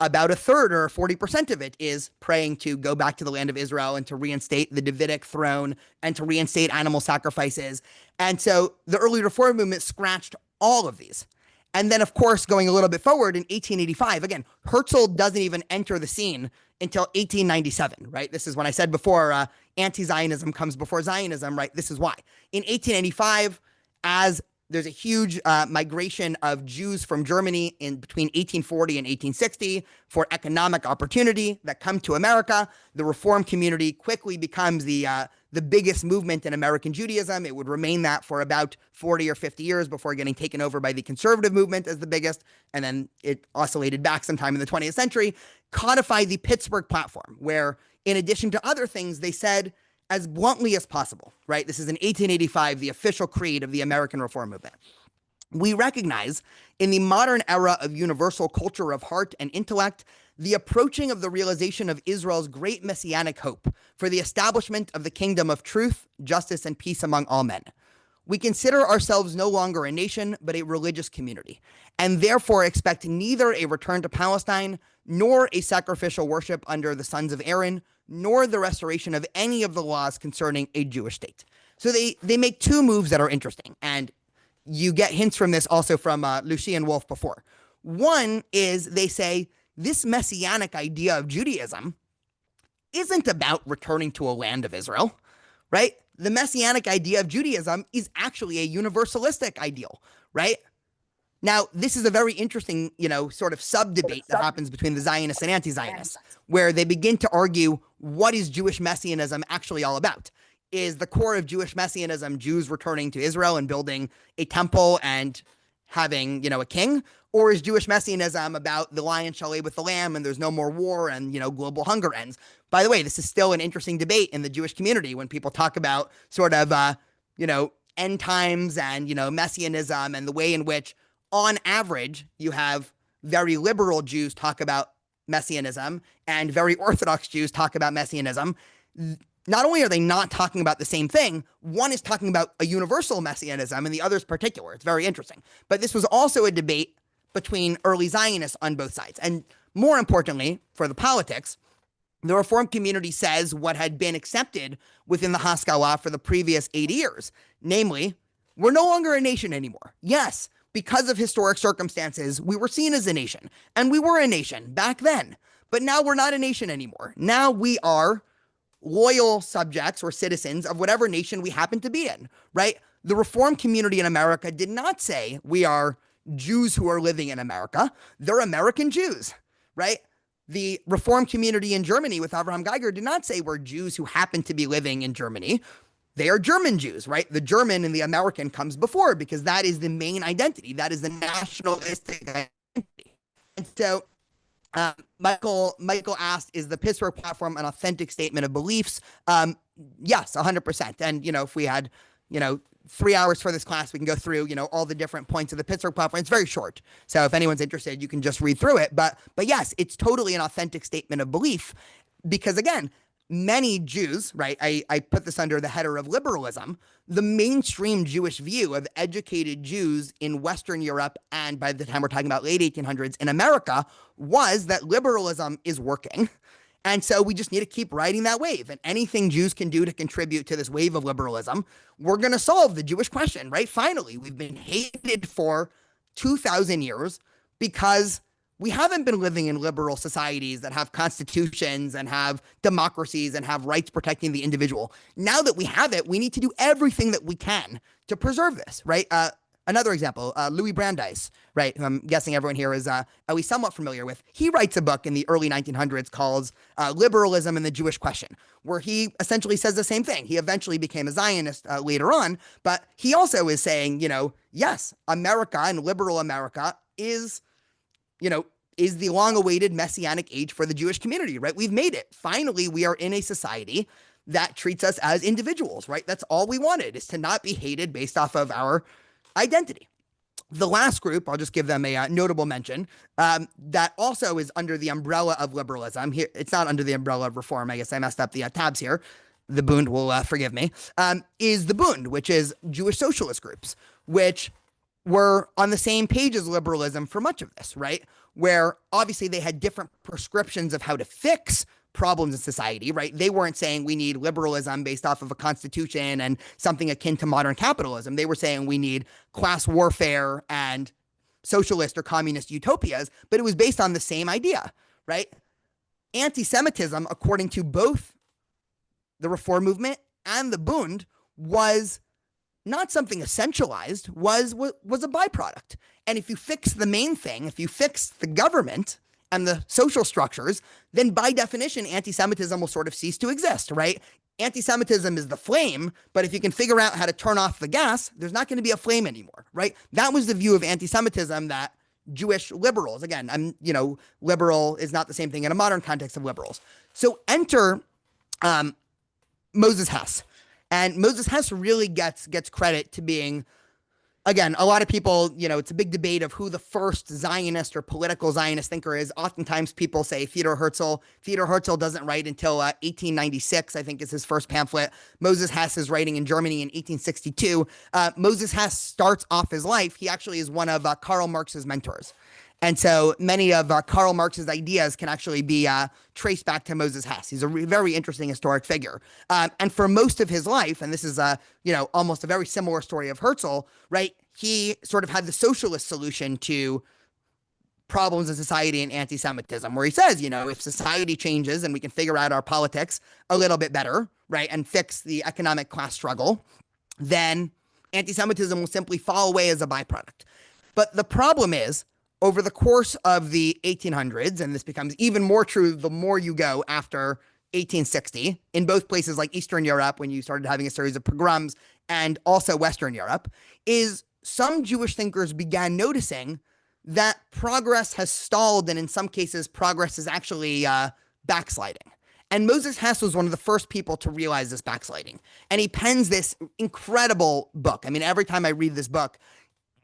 about a third or 40% of it is praying to go back to the land of Israel and to reinstate the Davidic throne and to reinstate animal sacrifices. And so the early reform movement scratched all of these. And then, of course, going a little bit forward in 1885, again, Herzl doesn't even enter the scene until 1897, right? This is when I said before, anti-Zionism comes before Zionism, right? This is why. In 1885, as there's a huge migration of Jews from Germany in between 1840 and 1860 for economic opportunity that come to America, the Reform community quickly becomes the biggest movement in American Judaism. It would remain that for about 40 or 50 years before getting taken over by the conservative movement as the biggest, and then it oscillated back sometime in the 20th century, codified the Pittsburgh Platform, where in addition to other things, they said, as bluntly as possible, right? This is in 1885, the official creed of the American Reform movement. We recognize in the modern era of universal culture of heart and intellect, the approaching of the realization of Israel's great messianic hope for the establishment of the kingdom of truth, justice, and peace among all men. We consider ourselves no longer a nation, but a religious community, and therefore expect neither a return to Palestine, nor a sacrificial worship under the sons of Aaron, nor the restoration of any of the laws concerning a Jewish state. So they make two moves that are interesting, and you get hints from this also from Lucien Wolff before. One is they say this messianic idea of Judaism isn't about returning to a land of Israel, right? The messianic idea of Judaism is actually a universalistic ideal, right? Now, this is a very interesting, sort of sub-debate that happens between the Zionists and anti-Zionists, where they begin to argue, what is Jewish messianism actually all about? Is the core of Jewish messianism Jews returning to Israel and building a temple and having, a king? Or is Jewish messianism about the lion shall lay with the lamb and there's no more war and, global hunger ends? By the way, this is still an interesting debate in the Jewish community when people talk about sort of, end times and, messianism and the way in which, on average, you have very liberal Jews talk about messianism and very Orthodox Jews talk about messianism. Not only are they not talking about the same thing, one is talking about a universal messianism and the other is particular. It's very interesting. But this was also a debate between early Zionists on both sides. And more importantly, for the politics, the Reform community says what had been accepted within the Haskalah for the previous 80 years, namely, We're no longer a nation anymore. Yes, because of historic circumstances, we were seen as a nation, and we were a nation back then. But now we're not a nation anymore. Now we are loyal subjects or citizens of whatever nation we happen to be in, right? The Reform community in America did not say we are Jews who are living in America. They're American Jews, right? The Reform community in Germany with Abraham Geiger did not say we're Jews who happen to be living in Germany. They are German Jews, right? The German and the American comes before because that is the main identity. That is the nationalistic identity. And so Michael asked, is the Pittsburgh platform an authentic statement of beliefs? Yes, 100%. And, if we had, 3 hours for this class, we can go through, all the different points of the Pittsburgh platform. It's very short. So if anyone's interested, you can just read through it. But yes, it's totally an authentic statement of belief because, again, many Jews, right? I put this under the header of liberalism. The mainstream Jewish view of educated Jews in Western Europe and by the time we're talking about late 1800s in America was that liberalism is working. And so we just need to keep riding that wave. And anything Jews can do to contribute to this wave of liberalism, we're going to solve the Jewish question, right? Finally, we've been hated for 2,000 years because we haven't been living in liberal societies that have constitutions and have democracies and have rights protecting the individual. Now that we have it, we need to do everything that we can to preserve this, right? Another example, Louis Brandeis, right, who I'm guessing everyone here is at least somewhat familiar with. He writes a book in the early 1900s called Liberalism and the Jewish Question, where he essentially says the same thing. He eventually became a Zionist later on, but he also is saying, yes, America and liberal America is the long-awaited messianic age for the Jewish community, right? We've made it. Finally, we are in a society that treats us as individuals, right? That's all we wanted, is to not be hated based off of our identity. The last group, I'll just give them a notable mention, that also is under the umbrella of liberalism. Here, it's not under the umbrella of reform. I guess I messed up the tabs here. The Bund will forgive me, is the Bund, which is Jewish socialist groups, which were on the same page as liberalism for much of this, right? Where obviously they had different prescriptions of how to fix problems in society, right? They weren't saying we need liberalism based off of a constitution and something akin to modern capitalism. They were saying we need class warfare and socialist or communist utopias, but it was based on the same idea, right? Anti-Semitism, according to both the Reform movement and the Bund, was not something essentialized, was a byproduct. And if you fix the main thing, if you fix the government and the social structures, then by definition, anti-Semitism will sort of cease to exist, right? Anti-Semitism is the flame, but if you can figure out how to turn off the gas, there's not going to be a flame anymore, right? That was the view of anti-Semitism that Jewish liberals, again, liberal is not the same thing in a modern context of liberals. So enter Moses Hess. And Moses Hess really gets credit to being, again, a lot of people, it's a big debate of who the first Zionist or political Zionist thinker is. Oftentimes people say Theodor Herzl. Theodor Herzl doesn't write until 1896, I think is his first pamphlet. Moses Hess is writing in Germany in 1862. Moses Hess starts off his life. He actually is one of Karl Marx's mentors. And so many of Karl Marx's ideas can actually be traced back to Moses Hess. He's a very interesting historic figure. And for most of his life, and this is, almost a very similar story of Herzl, right? He sort of had the socialist solution to problems in society and anti-Semitism, where he says, if society changes and we can figure out our politics a little bit better, right, and fix the economic class struggle, then anti-Semitism will simply fall away as a byproduct. But the problem is, over the course of the 1800s, and this becomes even more true the more you go after 1860, in both places like Eastern Europe, when you started having a series of pogroms, and also Western Europe, is some Jewish thinkers began noticing that progress has stalled, and in some cases, progress is actually backsliding. And Moses Hess was one of the first people to realize this backsliding. And he pens this incredible book. I mean, every time I read this book,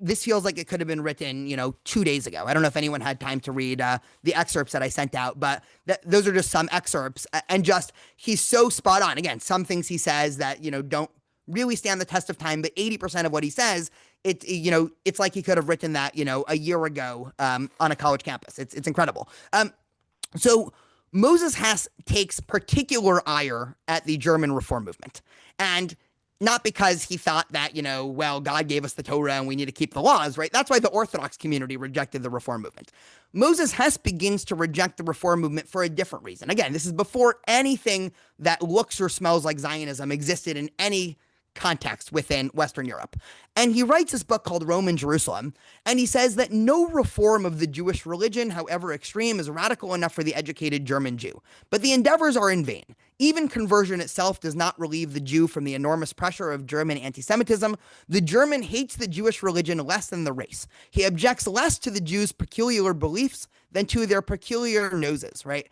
this feels like it could have been written, 2 days ago. I don't know if anyone had time to read the excerpts that I sent out, but those are just some excerpts. And just, he's so spot on. Again, some things he says that, don't really stand the test of time, but 80% of what he says, it's like he could have written that, a year ago on a college campus. It's incredible. So Moses Hess takes particular ire at the German Reform movement. And not because he thought that, well, God gave us the Torah and we need to keep the laws, right? That's why the Orthodox community rejected the Reform movement. Moses Hess begins to reject the Reform movement for a different reason. Again, this is before anything that looks or smells like Zionism existed in any context within Western Europe. And he writes this book called Rome and Jerusalem, and he says that no reform of the Jewish religion, however extreme, is radical enough for the educated German Jew. But the endeavors are in vain. Even conversion itself does not relieve the Jew from the enormous pressure of German anti-Semitism. The German hates the Jewish religion less than the race. He objects less to the Jews' peculiar beliefs than to their peculiar noses, right?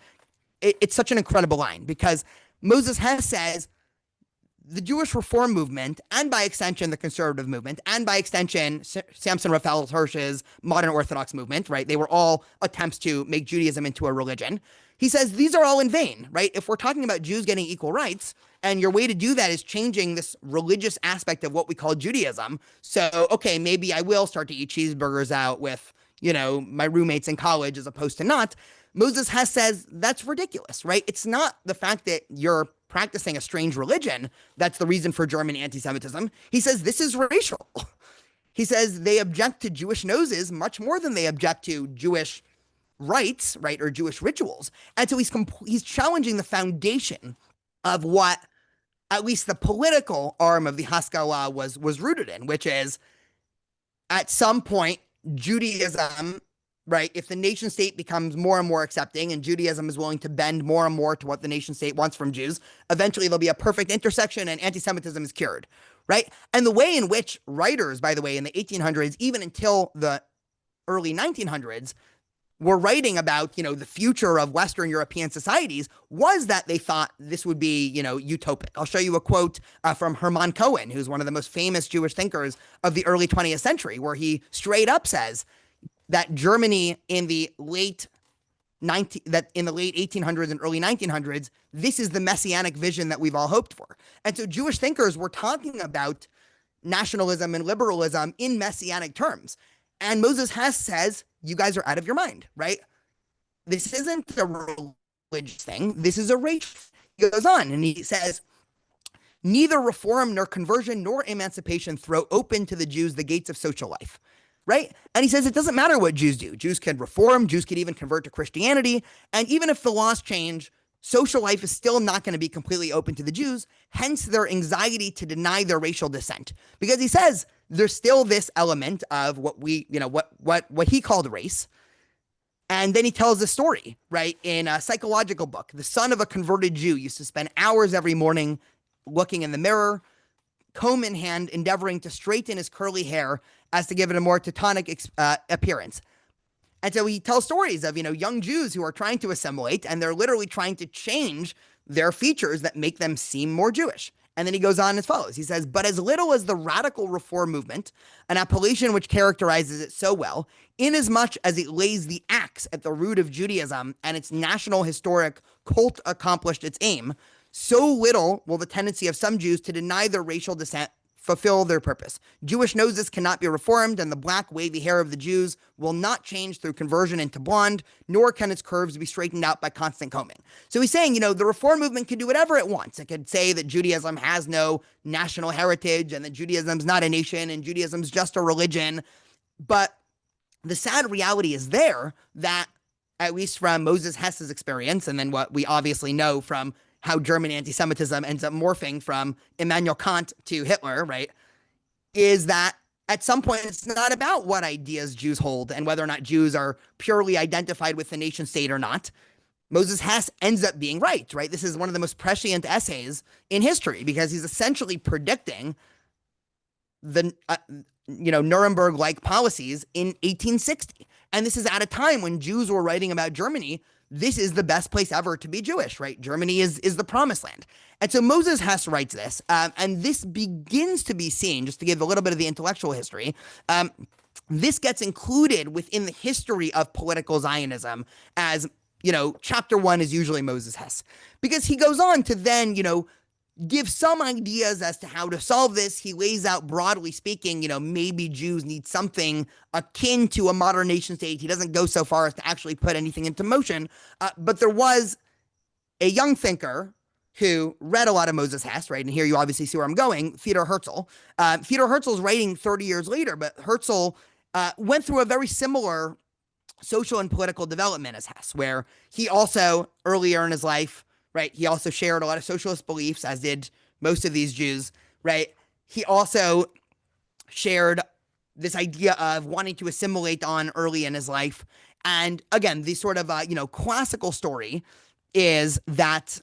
It's such an incredible line because Moses Hess says the Jewish Reform movement, and by extension, the conservative movement, and by extension, Samson Raphael Hirsch's modern Orthodox movement, right? They were all attempts to make Judaism into a religion. He says these are all in vain, right? If we're talking about Jews getting equal rights, and your way to do that is changing this religious aspect of what we call Judaism. So, okay, maybe I will start to eat cheeseburgers out with, my roommates in college as opposed to not. Moses Hess says that's ridiculous, right? It's not the fact that you're practicing a strange religion that's the reason for German anti-Semitism. He says this is racial. He says they object to Jewish noses much more than they object to Jewish rites, right, or Jewish rituals. And so he's challenging the foundation of what at least the political arm of the Haskalah was rooted in, which is at some point Judaism, right, if the nation state becomes more and more accepting and Judaism is willing to bend more and more to what the nation state wants from Jews, eventually there'll be a perfect intersection and anti-Semitism is cured, right? And the way in which writers, by the way, in the 1800s, even until the early 1900s, were writing about, the future of Western European societies was that they thought this would be, utopic. I'll show you a quote from Hermann Cohen, who's one of the most famous Jewish thinkers of the early 20th century, where he straight up says that Germany in the late 1800s and early 1900s, this is the messianic vision that we've all hoped for. And so Jewish thinkers were talking about nationalism and liberalism in messianic terms. And Moses Hess says, you guys are out of your mind, right? This isn't a religious thing. This is a race. He goes on and he says, neither reform nor conversion nor emancipation throw open to the Jews the gates of social life, right? And he says it doesn't matter what Jews do. Jews can reform. Jews could even convert to Christianity. And even if the laws change, social life is still not going to be completely open to the Jews, hence their anxiety to deny their racial descent. Because he says there's still this element of what we, what he called race. And then he tells the story, right, in a psychological book. The son of a converted Jew used to spend hours every morning looking in the mirror, comb in hand, endeavoring to straighten his curly hair as to give it a more Teutonic appearance. And so he tells stories of, young Jews who are trying to assimilate, and they're literally trying to change their features that make them seem more Jewish. And then he goes on as follows. He says, but as little as the radical reform movement, an appellation which characterizes it so well, inasmuch as it lays the axe at the root of Judaism and its national historic cult accomplished its aim, so little will the tendency of some Jews to deny their racial descent fulfill their purpose. Jewish noses cannot be reformed, and the black wavy hair of the Jews will not change through conversion into blonde, nor can its curves be straightened out by constant combing. So he's saying, the reform movement can do whatever it wants. It could say that Judaism has no national heritage and that Judaism's not a nation and Judaism's just a religion. But the sad reality is there that, at least from Moses Hess's experience, and then what we obviously know from how German anti-Semitism ends up morphing from Immanuel Kant to Hitler, right, is that at some point it's not about what ideas Jews hold and whether or not Jews are purely identified with the nation state or not. Moses Hess ends up being right? This is one of the most prescient essays in history because he's essentially predicting the, Nuremberg-like policies in 1860. And this is at a time when Jews were writing about Germany. This is the best place ever to be Jewish, right? Germany is the promised land. And so Moses Hess writes this, and this begins to be seen, just to give a little bit of the intellectual history, this gets included within the history of political Zionism as, chapter 1 is usually Moses Hess. Because he goes on to then, give some ideas as to how to solve this. He lays out, broadly speaking, maybe Jews need something akin to a modern nation state. He doesn't go so far as to actually put anything into motion. But there was a young thinker who read a lot of Moses Hess, right? And here you obviously see where I'm going, Theodor Herzl. Theodor Herzl's writing 30 years later, but Herzl went through a very similar social and political development as Hess, where he also, earlier in his life, right, he also shared a lot of socialist beliefs, as did most of these Jews, right? He also shared this idea of wanting to assimilate on early in his life. And again, the sort of, classical story is that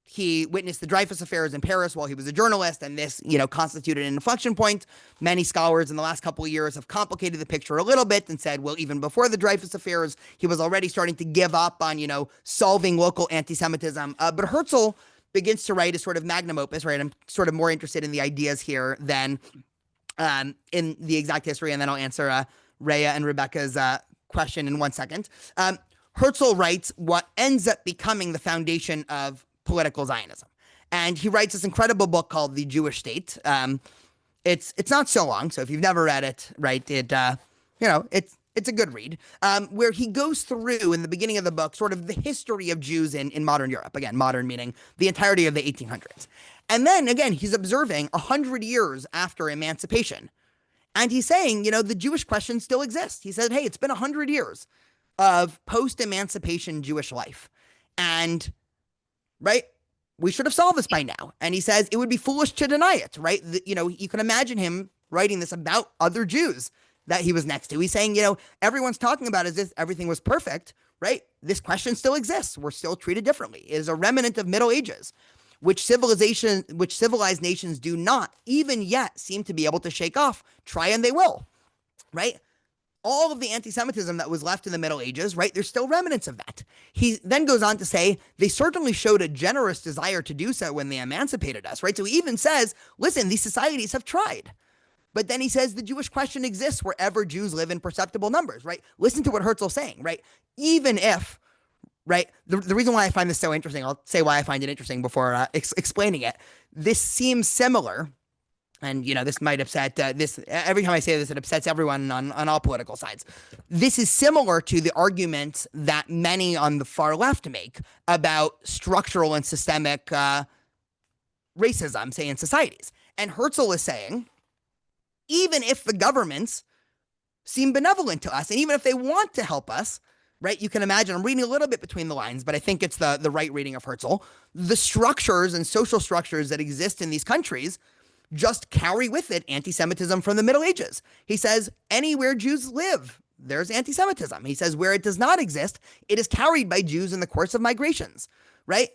he witnessed the Dreyfus affairs in Paris while he was a journalist, and this, constituted an inflection point. Many scholars in the last couple of years have complicated the picture a little bit and said, well, even before the Dreyfus affairs, he was already starting to give up on, solving local anti-Semitism. But Herzl begins to write a sort of magnum opus, right? I'm sort of more interested in the ideas here than in the exact history, and then I'll answer Rhea and Rebecca's question in 1 second. Herzl writes what ends up becoming the foundation of political Zionism. And he writes this incredible book called The Jewish State. It's not so long, so if you've never read it, right, it's a good read, where he goes through in the beginning of the book sort of the history of Jews in modern Europe. Again, modern meaning the entirety of the 1800s. And then again, he's observing 100 years after Emancipation. And he's saying, the Jewish question still exists. He said, hey, it's been 100 years of post-emancipation Jewish life. And right, we should have solved this by now. And he says it would be foolish to deny it, right? You can imagine him writing this about other Jews that he was next to. He's saying, everyone's talking about as if everything was perfect, right? This question still exists. We're still treated differently. It is a remnant of Middle Ages, which civilized nations do not even yet seem to be able to shake off. Try and they will, right? All of the anti-Semitism that was left in the Middle Ages, right, there's still remnants of that. He then goes on to say, they certainly showed a generous desire to do so when they emancipated us, right? So he even says, listen, these societies have tried. But then he says the Jewish question exists wherever Jews live in perceptible numbers, right? Listen to what Herzl's saying, right? Even if, right, the reason why I find this so interesting, I'll say why I find it interesting before explaining it. This seems similar. And, this might upset every time I say this, it upsets everyone on all political sides. This is similar to the arguments that many on the far left make about structural and systemic racism, say, in societies. And Herzl is saying, even if the governments seem benevolent to us, and even if they want to help us, right, you can imagine, I'm reading a little bit between the lines, but I think it's the right reading of Herzl, the structures and social structures that exist in these countries just carry with it anti-Semitism from the Middle Ages. He says, anywhere Jews live, there's anti-Semitism. He says, where it does not exist, it is carried by Jews in the course of migrations, right?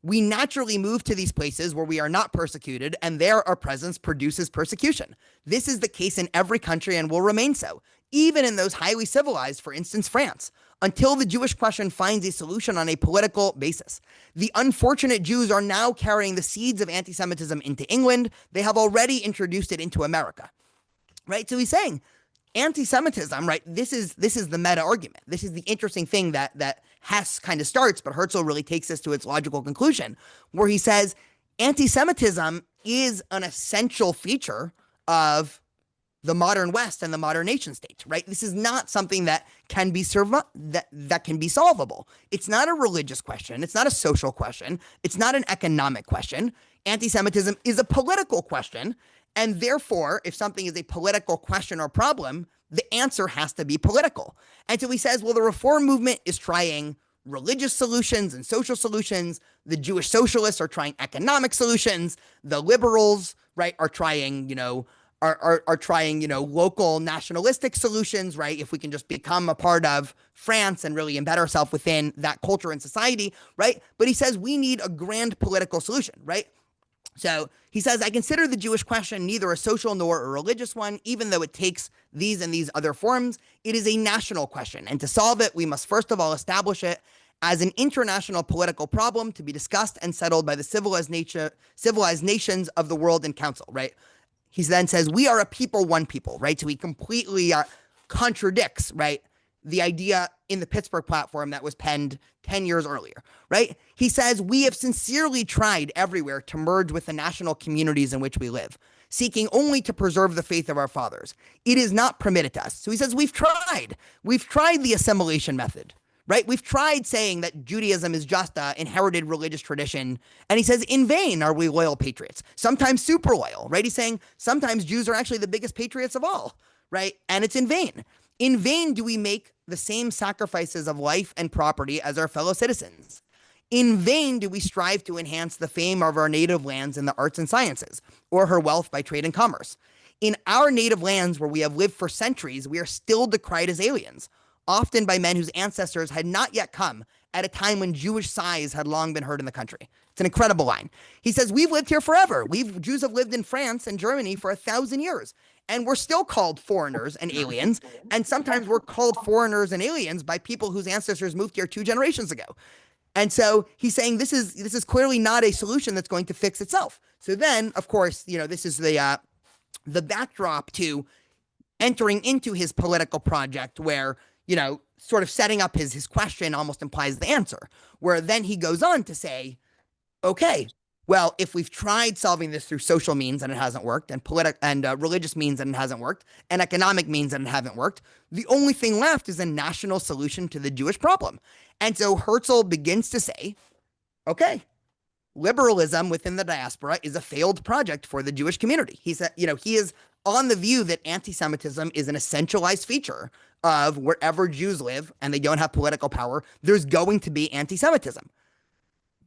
We naturally move to these places where we are not persecuted, and there our presence produces persecution. This is the case in every country and will remain so, even in those highly civilized, for instance, France, until the Jewish question finds a solution on a political basis. The unfortunate Jews are now carrying the seeds of anti-Semitism into England. They have already introduced it into America, right? So he's saying anti-Semitism, right? This is the meta argument. This is the interesting thing that Hess kind of starts, but Herzl really takes this to its logical conclusion, where he says anti-Semitism is an essential feature of the modern West and the modern nation state, right? This is not something that can be that can be solvable. It's not a religious question. It's not a social question. It's not an economic question. Anti-Semitism is a political question. And therefore, if something is a political question or problem, the answer has to be political. And so he says, well, the reform movement is trying religious solutions and social solutions. The Jewish socialists are trying economic solutions. The liberals, right, are trying, are trying, local nationalistic solutions, right? If we can just become a part of France and really embed ourselves within that culture and society, right? But he says we need a grand political solution, right? So he says, I consider the Jewish question neither a social nor a religious one, even though it takes these and these other forms. It is a national question. And to solve it, we must first of all establish it as an international political problem to be discussed and settled by the civilized nations of the world in council, right? He then says, we are a people, one people, right? So he completely contradicts, right, the idea in the Pittsburgh platform that was penned 10 years earlier, right? He says, we have sincerely tried everywhere to merge with the national communities in which we live, seeking only to preserve the faith of our fathers. It is not permitted to us. So he says, we've tried the assimilation method, right? We've tried saying that Judaism is just an inherited religious tradition. And he says, in vain are we loyal patriots, sometimes super loyal, right? He's saying sometimes Jews are actually the biggest patriots of all, right? And it's in vain. In vain do we make the same sacrifices of life and property as our fellow citizens. In vain do we strive to enhance the fame of our native lands in the arts and sciences, or her wealth by trade and commerce. In our native lands where we have lived for centuries, we are still decried as aliens, often by men whose ancestors had not yet come at a time when Jewish sighs had long been heard in the country. It's an incredible line. He says, we've lived here forever. Jews have lived in France and Germany for 1,000 years, and we're still called foreigners and aliens, and sometimes we're called foreigners and aliens by people whose ancestors moved here 2 generations ago. And so he's saying this is clearly not a solution that's going to fix itself. So then, of course, this is the backdrop to entering into his political project where, sort of setting up his question almost implies the answer, where then he goes on to say, okay, well, if we've tried solving this through social means and it hasn't worked, and religious means and it hasn't worked, and economic means and it hasn't worked, the only thing left is a national solution to the Jewish problem. And so Herzl begins to say, okay, liberalism within the diaspora is a failed project for the Jewish community. He said, he is on the view that anti-Semitism is an essentialized feature of wherever Jews live and they don't have political power, there's going to be anti-Semitism.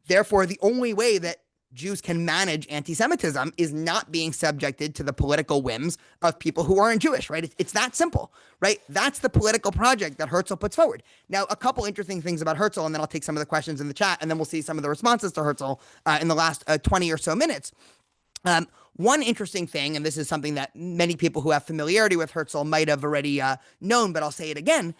Therefore, the only way that Jews can manage anti-Semitism is not being subjected to the political whims of people who aren't Jewish, right? It's that simple, right? That's the political project that Herzl puts forward. Now, a couple interesting things about Herzl, and then I'll take some of the questions in the chat, and then we'll see some of the responses to Herzl in the last 20 or so minutes. One interesting thing, and this is something that many people who have familiarity with Herzl might have already known, but I'll say it again.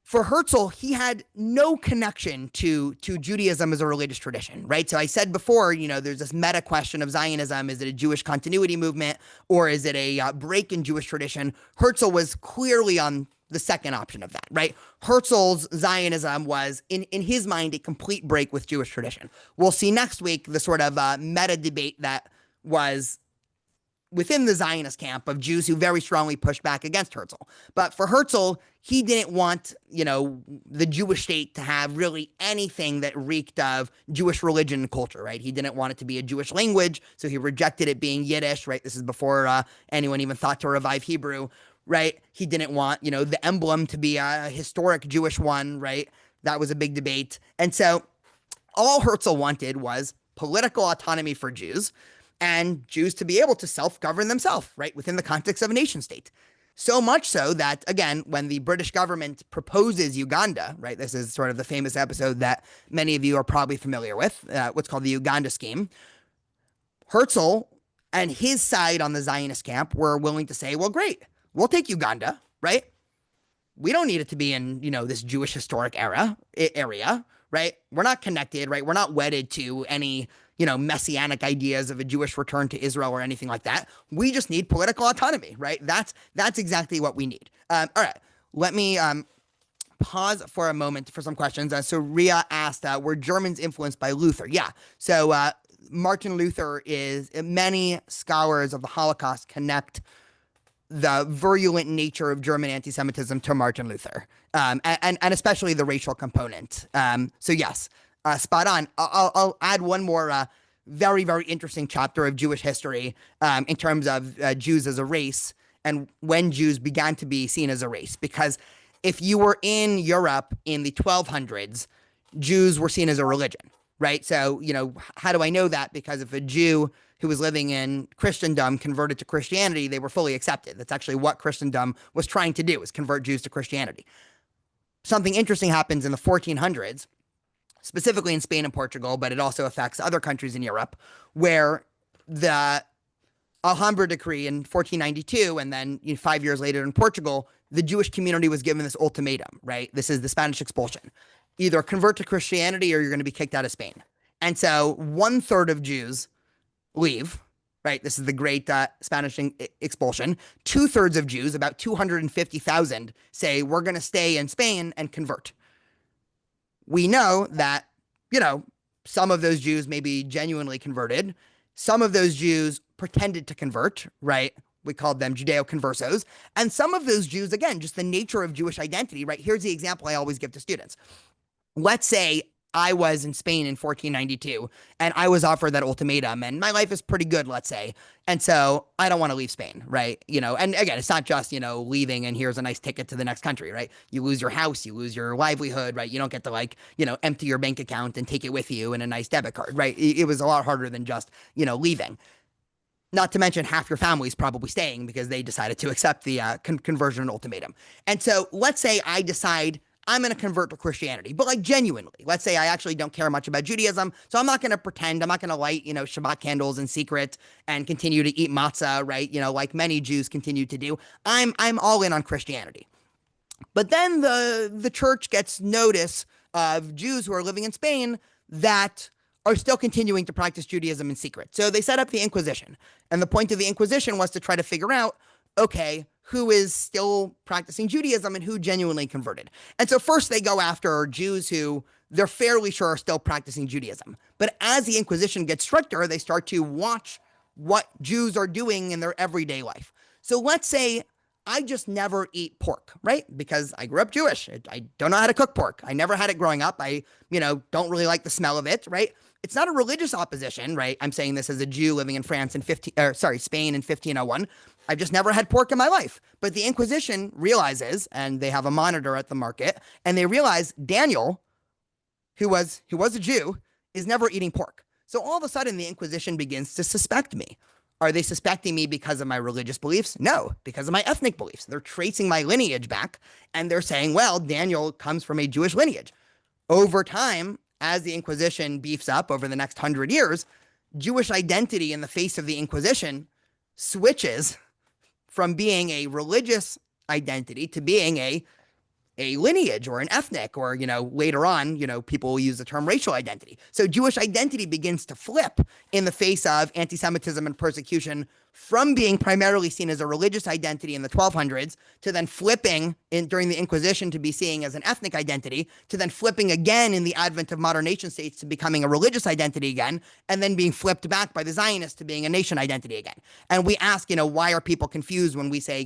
For Herzl, he had no connection to Judaism as a religious tradition, right? So I said before, there's this meta question of Zionism. Is it a Jewish continuity movement, or is it a break in Jewish tradition? Herzl was clearly on the second option of that, right? Herzl's Zionism was, in his mind, a complete break with Jewish tradition. We'll see next week the sort of meta debate that was within the Zionist camp of Jews who very strongly pushed back against Herzl. But for Herzl, he didn't want, the Jewish state to have really anything that reeked of Jewish religion and culture, right? He didn't want it to be a Jewish language, so he rejected it being Yiddish, right? This is before anyone even thought to revive Hebrew, right? He didn't want, the emblem to be a historic Jewish one, right? That was a big debate. And so all Herzl wanted was political autonomy for Jews, and Jews to be able to self-govern themselves, right, within the context of a nation state. So much so that, again, when the British government proposes Uganda, right, this is sort of the famous episode that many of you are probably familiar with, what's called the Uganda scheme, Herzl and his side on the Zionist camp were willing to say, well, great, we'll take Uganda, right? We don't need it to be in, this Jewish historic area, right? We're not connected, right? We're not wedded to any messianic ideas of a Jewish return to Israel or anything like that. We just need political autonomy, right? That's exactly what we need. All right, let me pause for a moment for some questions. So Ria asked, were Germans influenced by Luther? Yeah. So Martin Luther many scholars of the Holocaust connect the virulent nature of German anti-Semitism to Martin Luther, and especially the racial component. So yes, spot on. I'll add one more very, very interesting chapter of Jewish history in terms of Jews as a race and when Jews began to be seen as a race. Because if you were in Europe in the 1200s, Jews were seen as a religion, right? So, how do I know that? Because if a Jew who was living in Christendom converted to Christianity, they were fully accepted. That's actually what Christendom was trying to do, is convert Jews to Christianity. Something interesting happens in the 1400s, specifically in Spain and Portugal, but it also affects other countries in Europe, where the Alhambra decree in 1492, and then 5 years later in Portugal, the Jewish community was given this ultimatum, right? This is the Spanish expulsion. Either convert to Christianity or you're going to be kicked out of Spain. And so 1/3 of Jews leave, right? This is the great Spanish expulsion. 2/3 of Jews, about 250,000, say we're going to stay in Spain and convert. We know that, some of those Jews may be genuinely converted. Some of those Jews pretended to convert, right? We called them Judeo-conversos. And some of those Jews, again, just the nature of Jewish identity, right? Here's the example I always give to students. Let's say I was in Spain in 1492 and I was offered that ultimatum and my life is pretty good, let's say. And so I don't want to leave Spain, right? And again, it's not just, leaving and here's a nice ticket to the next country, right? You lose your house, you lose your livelihood, right? You don't get to empty your bank account and take it with you in a nice debit card, right? It was a lot harder than just, leaving. Not to mention half your family's probably staying because they decided to accept the conversion ultimatum. And so let's say I decide I'm going to convert to Christianity, but genuinely, let's say I actually don't care much about Judaism. So I'm not going to pretend, I'm not going to light, Shabbat candles in secret and continue to eat matzah, right? Like many Jews continue to do. I'm all in on Christianity. But then the church gets notice of Jews who are living in Spain that are still continuing to practice Judaism in secret. So they set up the Inquisition. And the point of the Inquisition was to try to figure out, okay, who is still practicing Judaism and who genuinely converted. And so first they go after Jews who they're fairly sure are still practicing Judaism. But as the Inquisition gets stricter, they start to watch what Jews are doing in their everyday life. So let's say I just never eat pork, right? Because I grew up Jewish. I don't know how to cook pork. I never had it growing up. I, don't really like the smell of it, right? It's not a religious opposition, right? I'm saying this as a Jew living in Spain in 1501. I've just never had pork in my life. But the Inquisition realizes, and they have a monitor at the market, and they realize Daniel, who was a Jew, is never eating pork. So all of a sudden, the Inquisition begins to suspect me. Are they suspecting me because of my religious beliefs? No, because of my ethnic beliefs. They're tracing my lineage back, and they're saying, well, Daniel comes from a Jewish lineage. Over time, as the Inquisition beefs up over the next 100 years, Jewish identity in the face of the Inquisition switches from being a religious identity to being a lineage or an ethnic, or, later on, people will use the term racial identity. So Jewish identity begins to flip in the face of anti-Semitism and persecution from being primarily seen as a religious identity in the 1200s to then flipping during the Inquisition to be seen as an ethnic identity, to then flipping again in the advent of modern nation states to becoming a religious identity again, and then being flipped back by the Zionists to being a nation identity again. And we ask, why are people confused when we say,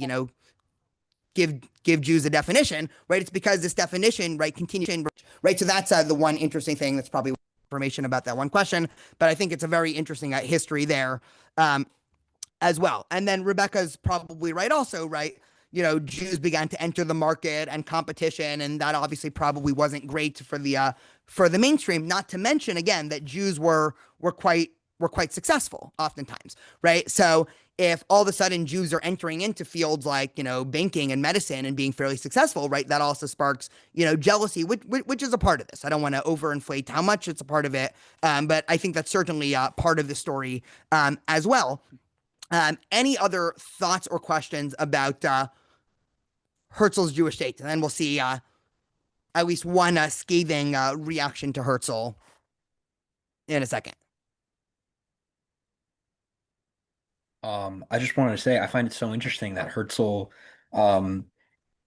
give Jews a definition, right? It's because this definition, right, continues, right? So that's the one interesting thing. That's probably information about that one question, but I think it's a very interesting history there as well. And then Rebecca's probably right also, right? Jews began to enter the market and competition, and that obviously probably wasn't great for the mainstream. Not to mention again that Jews were quite successful oftentimes, right? So if all of a sudden Jews are entering into fields like, banking and medicine and being fairly successful, right, that also sparks, jealousy, which is a part of this. I don't want to overinflate how much it's a part of it, but I think that's certainly part of the story as well. Any other thoughts or questions about Herzl's Jewish state? And then we'll see at least one scathing reaction to Herzl in a second. I just wanted to say I find it so interesting that Herzl, um,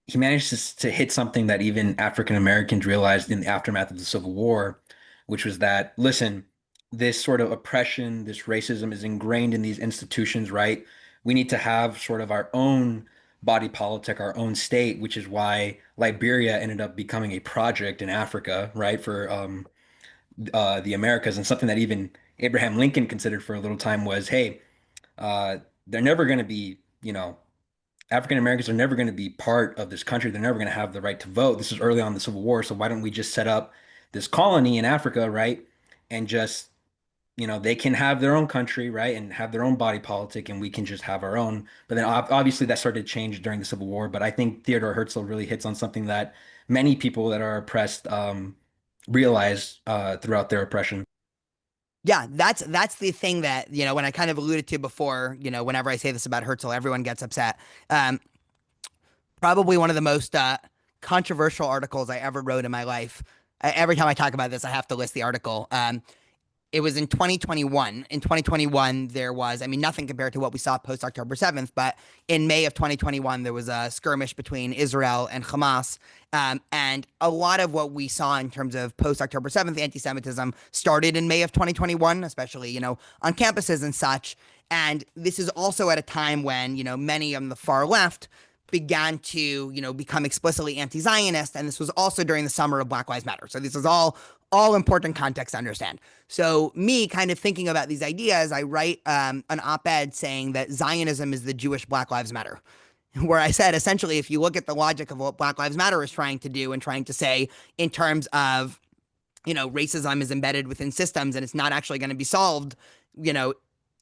he managed to hit something that even African Americans realized in the aftermath of the Civil War, which was that, listen, this sort of oppression, this racism is ingrained in these institutions, right? We need to have sort of our own body politic, our own state, which is why Liberia ended up becoming a project in Africa, right, for the Americas, and something that even Abraham Lincoln considered for a little time was, hey, they're never going to be, African Americans are never going to be part of this country. They're never going to have the right to vote. This is early on in the Civil War. So why don't we just set up this colony in Africa, right? And just, they can have their own country, right? And have their own body politic, and we can just have our own. But then obviously that started to change during the Civil War. But I think Theodore Herzl really hits on something that many people that are oppressed realize throughout their oppression. Yeah, that's the thing that, when I kind of alluded to before, whenever I say this about Herzl, everyone gets upset. Probably one of the most controversial articles I ever wrote in my life. Every time I talk about this, I have to list the article. It was in 2021. In 2021, there was, nothing compared to what we saw post October 7th, but in May of 2021, there was a skirmish between Israel and Hamas. And a lot of what we saw in terms of post October 7th anti-Semitism started in May of 2021, especially, on campuses and such. And this is also at a time when, many on the far left began to, become explicitly anti-Zionist. And this was also during the summer of Black Lives Matter. So this is all important context to understand. So me kind of thinking about these ideas, I write an op-ed saying that Zionism is the Jewish Black Lives Matter, where I said, essentially, if you look at the logic of what Black Lives Matter is trying to do and trying to say in terms of, racism is embedded within systems and it's not actually going to be solved,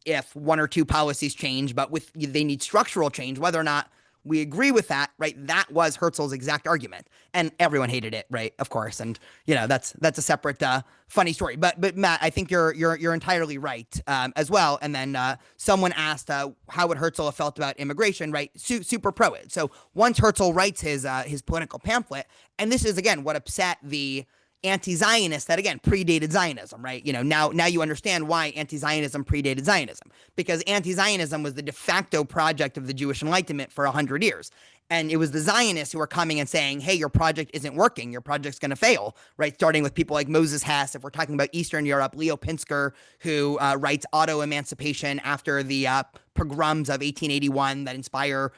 if one or two policies change, but they need structural change, whether or not we agree with that, right? That was Herzl's exact argument, and everyone hated it, right? Of course, and that's a separate funny story. But Matt, I think you're entirely right as well. And then someone asked how would Herzl have felt about immigration, right? Super pro it. So once Herzl writes his political pamphlet, and this is again what upset the anti-Zionists that again predated Zionism, right? Now you understand why anti-Zionism predated Zionism, because anti-Zionism was the de facto project of the Jewish Enlightenment for 100 years. And it was the Zionists who were coming and saying, hey, your project isn't working. Your project's going to fail, right? Starting with people like Moses Hess. If we're talking about Eastern Europe, Leo Pinsker, who writes Auto-Emancipation after the pogroms of 1881 that inspire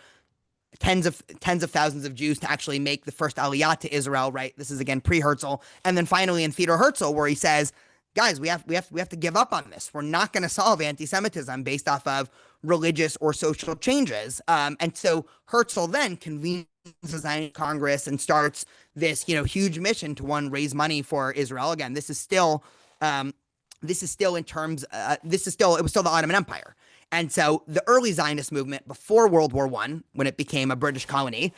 tens of thousands of Jews to actually make the first aliyah to Israel, right? This is again pre-Herzl. And then finally in Theodor Herzl, where he says, guys, we have to give up on this. We're not going to solve anti-Semitism based off of religious or social changes. And so Herzl then convenes the Zionist Congress and starts this, huge mission to raise money for Israel. Again, it was still the Ottoman Empire. And so the early Zionist movement before World War I, when it became a British colony,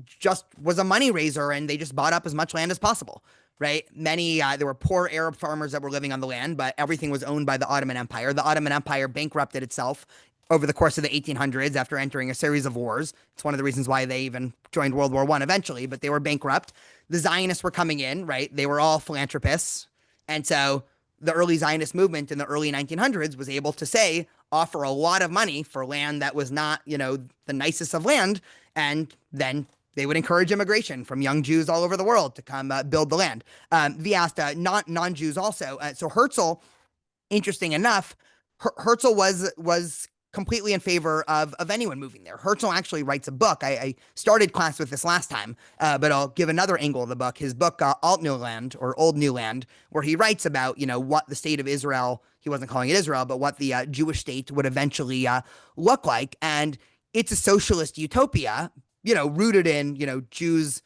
just was a money raiser, and they just bought up as much land as possible, right? There were poor Arab farmers that were living on the land, but everything was owned by the Ottoman Empire. The Ottoman Empire bankrupted itself over the course of the 1800s after entering a series of wars. It's one of the reasons why they even joined World War I eventually, but they were bankrupt. The Zionists were coming in, right? They were all philanthropists. And so the early Zionist movement in the early 1900s was able to offer a lot of money for land that was not, the nicest of land. And then they would encourage immigration from young Jews all over the world to come build the land. We asked non-Jews also. So Herzl, interesting enough, Herzl was completely in favor of anyone moving there. Herzl actually writes a book. I started class with this last time, but I'll give another angle of the book. His book, Alt New Land, or Old New Land, where he writes about, what the state of Israel, he wasn't calling it Israel, but what the Jewish state would eventually look like. And it's a socialist utopia, rooted in, Jews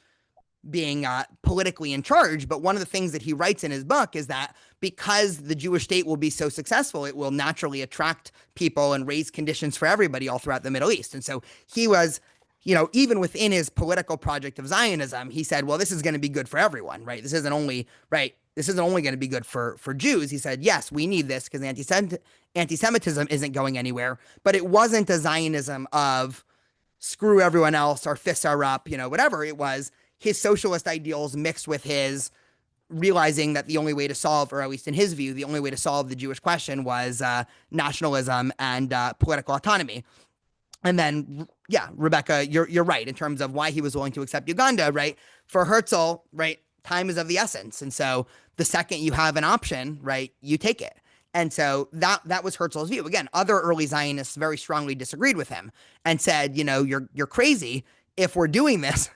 being politically in charge. But one of the things that he writes in his book is that because the Jewish state will be so successful, it will naturally attract people and raise conditions for everybody all throughout the Middle East. And so he was, even within his political project of Zionism, he said, well, this is going to be good for everyone, right? This isn't only going to be good for Jews. He said, yes, we need this because anti-Semitism isn't going anywhere. But it wasn't a Zionism of screw everyone else, our fists are up, whatever. It was his socialist ideals mixed with his realizing that the only way to solve, or at least in his view, the only way to solve the Jewish question was nationalism and political autonomy. And then, yeah, Rebecca, you're right in terms of why he was willing to accept Uganda, right? For Herzl, right, time is of the essence. And so the second you have an option, right, you take it. And so that was Herzl's view. Again, other early Zionists very strongly disagreed with him and said, you're crazy. If we're doing this,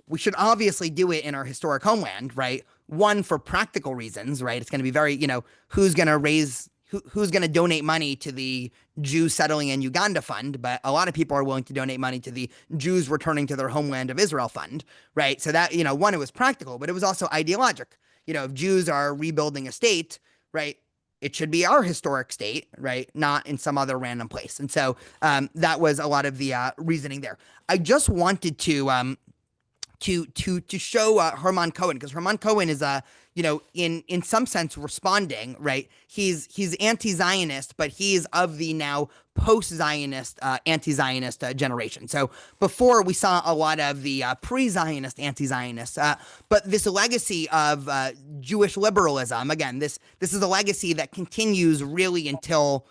we should obviously do it in our historic homeland, right? One, for practical reasons, right? It's going to be very, who's going to donate money to the Jews settling in Uganda fund, but a lot of people are willing to donate money to the Jews returning to their homeland of Israel fund, right? So that, one, it was practical, but it was also ideologic. If Jews are rebuilding a state, right, it should be our historic state, right, not in some other random place. And so that was a lot of the reasoning there. I just wanted to show Hermann Cohen, because Hermann Cohen is in some sense responding, right? He's anti-Zionist, but he's of the now post-Zionist anti-Zionist generation. So before we saw a lot of the pre-Zionist anti-Zionists, but this legacy of Jewish liberalism, again, this is a legacy that continues really until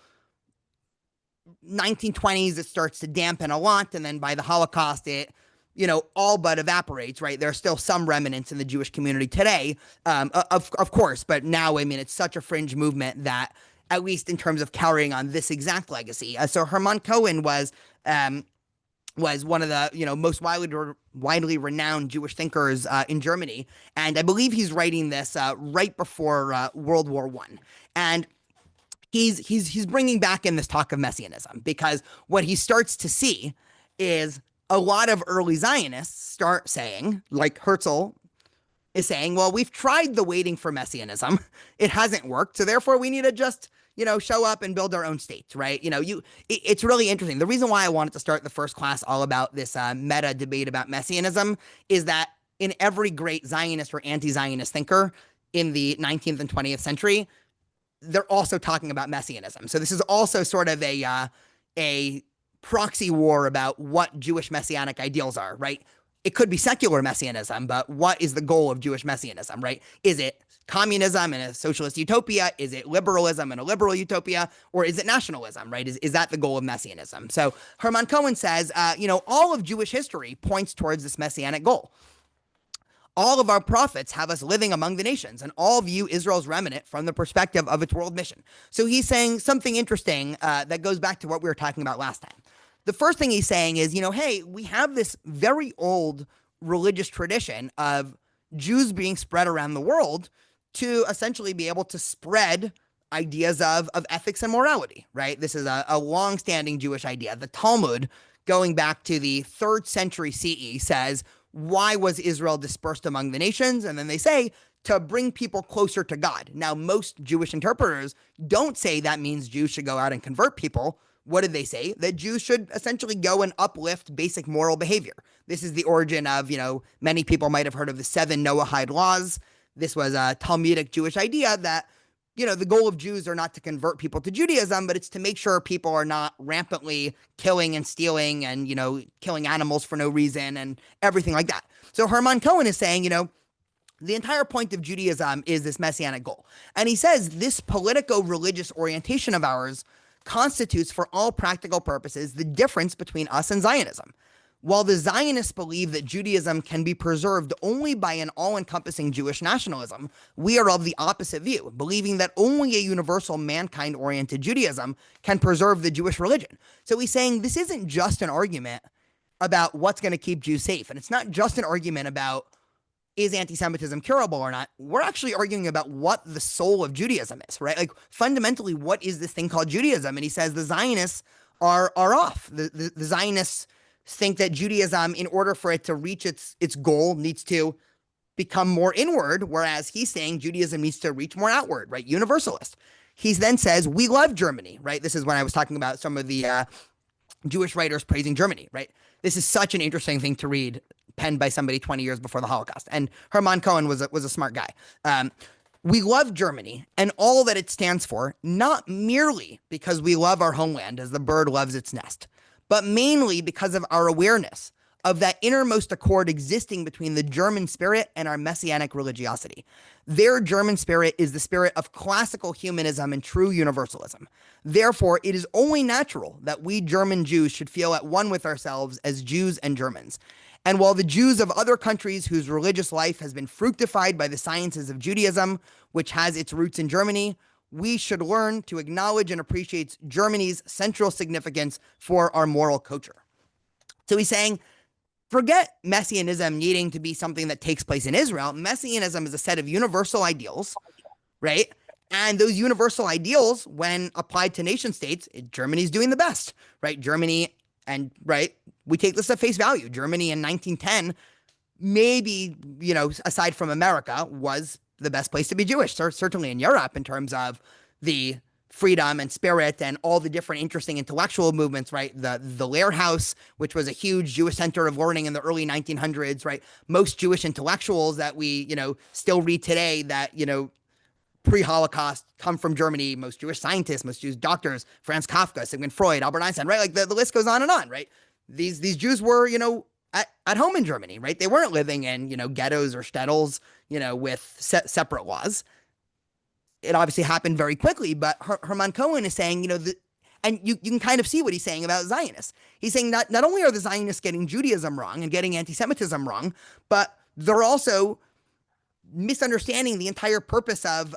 1920s. It starts to dampen a lot, and then by the Holocaust, it all but evaporates, right? There are still some remnants in the Jewish community today, of course, but now, I mean, it's such a fringe movement that at least in terms of carrying on this exact legacy. So Hermann Cohen was one of the most widely renowned Jewish thinkers in Germany, and I believe he's writing this right before World War I. And he's bringing back in this talk of messianism, because what he starts to see is a lot of early Zionists start saying, like Herzl is saying, well, we've tried the waiting for messianism, it hasn't worked, so therefore we need to just show up and build our own states, right? It's really interesting. The reason why I wanted to start the first class all about this meta debate about messianism is that in every great Zionist or anti-Zionist thinker in the 19th and 20th century, they're also talking about messianism. So this is also sort of a proxy war about what Jewish messianic ideals are, right? It could be secular messianism, but what is the goal of Jewish messianism, right? Is it communism and a socialist utopia? Is it liberalism and a liberal utopia? Or is it nationalism, right? Is that the goal of messianism? So Hermann Cohen says, all of Jewish history points towards this messianic goal. All of our prophets have us living among the nations, and all view Israel's remnant from the perspective of its world mission. So he's saying something interesting that goes back to what we were talking about last time. The first thing he's saying is, hey, we have this very old religious tradition of Jews being spread around the world to essentially be able to spread ideas of ethics and morality, right? This is a long-standing Jewish idea. The Talmud, going back to the 3rd century CE, says, why was Israel dispersed among the nations? And then they say, to bring people closer to God. Now, most Jewish interpreters don't say that means Jews should go out and convert people. What did they say? That Jews should essentially go and uplift basic moral behavior. This is the origin of, many people might have heard of the 7 Noahide laws. This was a Talmudic Jewish idea that, the goal of Jews are not to convert people to Judaism, but it's to make sure people are not rampantly killing and stealing and, killing animals for no reason and everything like that. So Hermann Cohen is saying, the entire point of Judaism is this messianic goal. And he says this politico-religious orientation of ours constitutes, for all practical purposes, the difference between us and Zionism. While the Zionists believe that Judaism can be preserved only by an all-encompassing Jewish nationalism, we are of the opposite view, believing that only a universal mankind-oriented Judaism can preserve the Jewish religion. So he's saying this isn't just an argument about what's going to keep Jews safe, and it's not just an argument about is anti-Semitism curable or not. We're actually arguing about what the soul of Judaism is, right? Like, fundamentally, what is this thing called Judaism? And he says the Zionists are off. The Zionists think that Judaism, in order for it to reach its goal, needs to become more inward, whereas he's saying Judaism needs to reach more outward, right? Universalist. He then says, we love Germany, right? This is when I was talking about some of the Jewish writers praising Germany, right? This is such an interesting thing to read, penned by somebody 20 years before the Holocaust. And Hermann Cohen was a smart guy. We love Germany and all that it stands for, not merely because we love our homeland as the bird loves its nest, but mainly because of our awareness of that innermost accord existing between the German spirit and our messianic religiosity. Their German spirit is the spirit of classical humanism and true universalism. Therefore, it is only natural that we German Jews should feel at one with ourselves as Jews and Germans. And while the Jews of other countries whose religious life has been fructified by the sciences of Judaism, which has its roots in Germany, we should learn to acknowledge and appreciate Germany's central significance for our moral culture. So he's saying, forget Messianism needing to be something that takes place in Israel. Messianism is a set of universal ideals, right? And those universal ideals, when applied to nation states, Germany's doing the best, right? Germany, and right, we take this at face value. Germany in 1910, maybe, aside from America, was the best place to be Jewish, certainly in Europe, in terms of the freedom and spirit and all the different interesting intellectual movements, right? The Lehrhaus, which was a huge Jewish center of learning in the early 1900s, right? Most Jewish intellectuals that we, still read today that, pre-Holocaust come from Germany. Most Jewish scientists, most Jewish doctors, Franz Kafka, Sigmund Freud, Albert Einstein, right? Like the list goes on and on, right? These Jews were, at home in Germany, right? They weren't living in, ghettos or shtetls, with separate laws. It obviously happened very quickly, but Hermann Cohen is saying, and you can kind of see what he's saying about Zionists. He's saying not only are the Zionists getting Judaism wrong and getting anti-Semitism wrong, but they're also misunderstanding the entire purpose of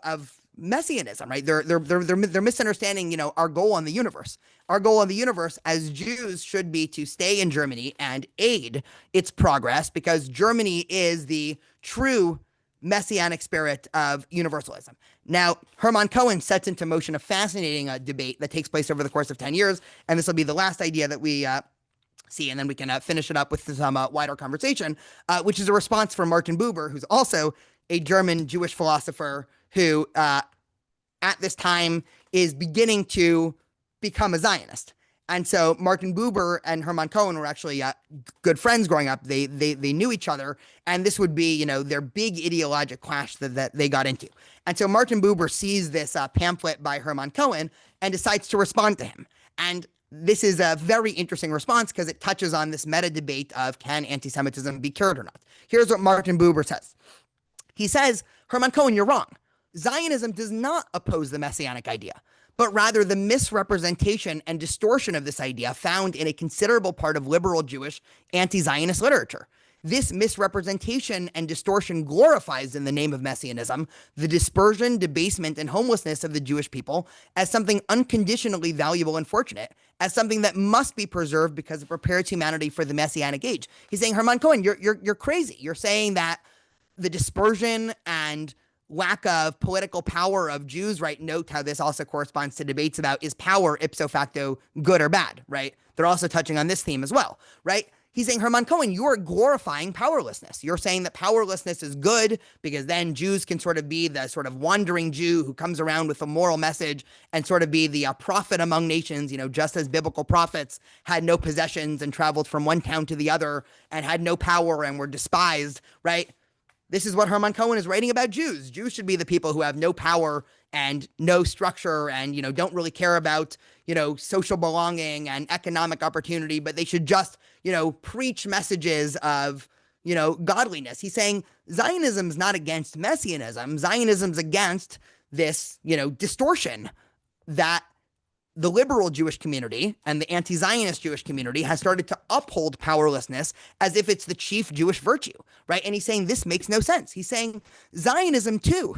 messianism, right? They're misunderstanding, our goal in the universe. Our goal in the universe as Jews should be to stay in Germany and aid its progress, because Germany is the true messianic spirit of universalism. Now, Hermann Cohen sets into motion a fascinating debate that takes place over the course of 10 years, and this will be the last idea that we see, and then we can finish it up with some wider conversation, which is a response from Martin Buber, who's also a German Jewish philosopher who at this time is beginning to become a Zionist. And so Martin Buber and Hermann Cohen were actually good friends growing up. They knew each other, and this would be, their big ideologic clash that they got into. And so Martin Buber sees this pamphlet by Hermann Cohen and decides to respond to him. And this is a very interesting response because it touches on this meta debate of, can anti-Semitism be cured or not? Here's what Martin Buber says. He says, Hermann Cohen, you're wrong. Zionism does not oppose the messianic idea, but rather the misrepresentation and distortion of this idea found in a considerable part of liberal Jewish anti-Zionist literature. This misrepresentation and distortion glorifies, in the name of messianism, the dispersion, debasement, and homelessness of the Jewish people as something unconditionally valuable and fortunate, as something that must be preserved because it prepares humanity for the messianic age. He's saying, Hermann Cohen, you're crazy. You're saying that the dispersion and lack of political power of Jews, right? Note how this also corresponds to debates about, is power ipso facto good or bad, right? They're also touching on this theme as well, right? He's saying, Hermann Cohen, you are glorifying powerlessness. You're saying that powerlessness is good because then Jews can sort of be the sort of wandering Jew who comes around with a moral message and sort of be the prophet among nations, just as biblical prophets had no possessions and traveled from one town to the other and had no power and were despised, right? This is what Hermann Cohen is writing about Jews. Jews should be the people who have no power and no structure and, don't really care about, social belonging and economic opportunity, but they should just, preach messages of, godliness. He's saying Zionism's not against messianism. Zionism's against this, distortion that the liberal Jewish community and the anti-Zionist Jewish community has started to uphold powerlessness as if it's the chief Jewish virtue, right? And he's saying this makes no sense. He's saying Zionism, too,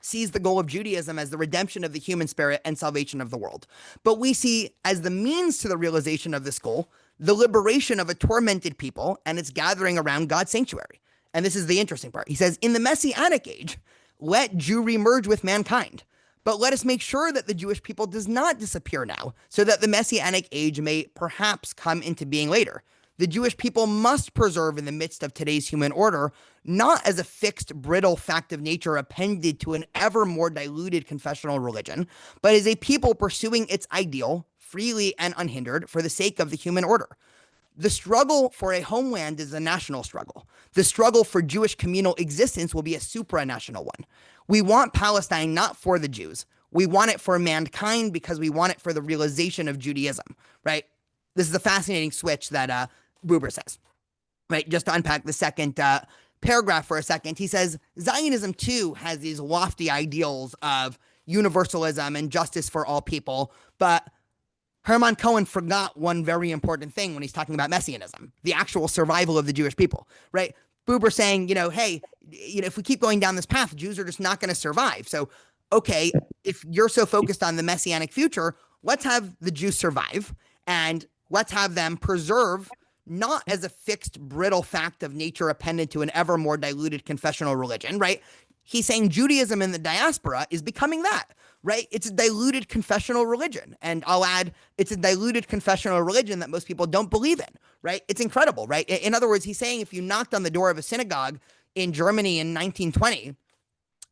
sees the goal of Judaism as the redemption of the human spirit and salvation of the world. But we see as the means to the realization of this goal, the liberation of a tormented people and its gathering around God's sanctuary. And this is the interesting part. He says, in the Messianic age, let Jewry merge with mankind. But let us make sure that the Jewish people does not disappear now, so that the Messianic age may perhaps come into being later. The Jewish people must preserve in the midst of today's human order, not as a fixed, brittle fact of nature appended to an ever more diluted confessional religion, but as a people pursuing its ideal, freely and unhindered, for the sake of the human order. The struggle for a homeland is a national struggle. The struggle for Jewish communal existence will be a supranational one. We want Palestine not for the Jews. We want it for mankind because we want it for the realization of Judaism, right? This is a fascinating switch that Buber says, right? Just to unpack the second paragraph for a second, he says, Zionism too has these lofty ideals of universalism and justice for all people, but Hermann Cohen forgot one very important thing when he's talking about messianism, the actual survival of the Jewish people, right? Buber saying, hey, if we keep going down this path, Jews are just not going to survive. So, okay, if you're so focused on the messianic future, let's have the Jews survive and let's have them preserve not as a fixed, brittle fact of nature appended to an ever more diluted confessional religion, right? He's saying Judaism in the diaspora is becoming that, right? It's a diluted confessional religion. And I'll add, it's a diluted confessional religion that most people don't believe in, right? It's incredible, right? In other words, he's saying if you knocked on the door of a synagogue in Germany in 1920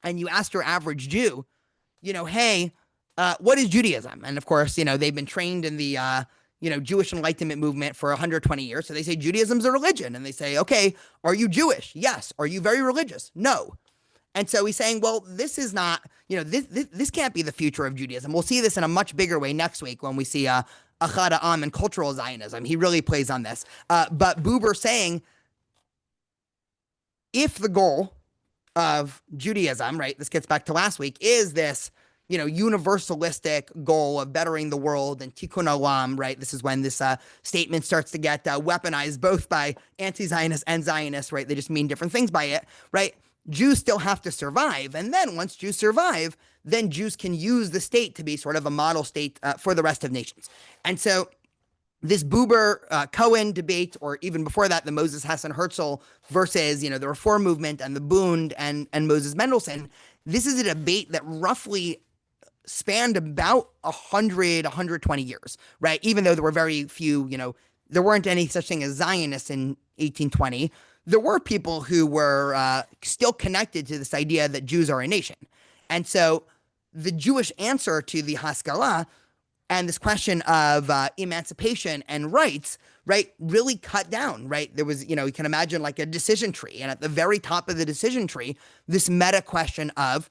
and you asked your average Jew, hey, what is Judaism? And of course, they've been trained in the, Jewish Enlightenment movement for 120 years. So they say Judaism's a religion. And they say, okay, are you Jewish? Yes. Are you very religious? No. And so he's saying, well, this is not, this can't be the future of Judaism. We'll see this in a much bigger way next week when we see Achad Ha'am and cultural Zionism. He really plays on this. But Buber saying, if the goal of Judaism, right, this gets back to last week, is this, universalistic goal of bettering the world and tikkun olam, right? This is when this statement starts to get weaponized both by anti-Zionists and Zionists, right? They just mean different things by it, right? Jews still have to survive. And then once Jews survive, then Jews can use the state to be sort of a model state for the rest of nations. And so this Buber Cohen debate, or even before that, the Moses Hess and Herzl versus, the Reform movement and the Bund and Moses Mendelssohn, this is a debate that roughly spanned about 120 years, right? Even though there were very few, there weren't any such thing as Zionists in 1820. There were people who were still connected to this idea that Jews are a nation. And so the Jewish answer to the Haskalah and this question of emancipation and rights, right, really cut down, right? There was, you can imagine like a decision tree. And at the very top of the decision tree, this meta question of,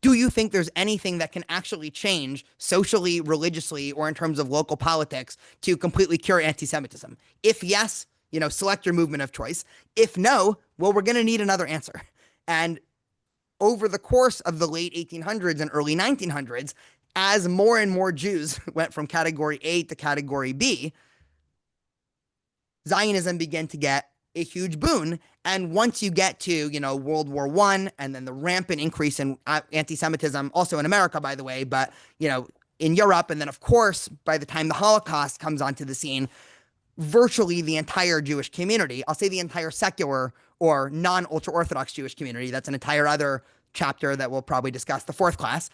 do you think there's anything that can actually change socially, religiously, or in terms of local politics to completely cure anti-Semitism? If yes, select your movement of choice. If no, well, we're going to need another answer. And over the course of the late 1800s and early 1900s, as more and more Jews went from category A to category B, Zionism began to get a huge boon. And once you get to, World War I, and then the rampant increase in anti-Semitism, also in America, by the way, but, in Europe, and then, of course, by the time the Holocaust comes onto the scene, virtually the entire Jewish community, I'll say the entire secular or non-ultra-Orthodox Jewish community, that's an entire other chapter that we'll probably discuss the fourth class,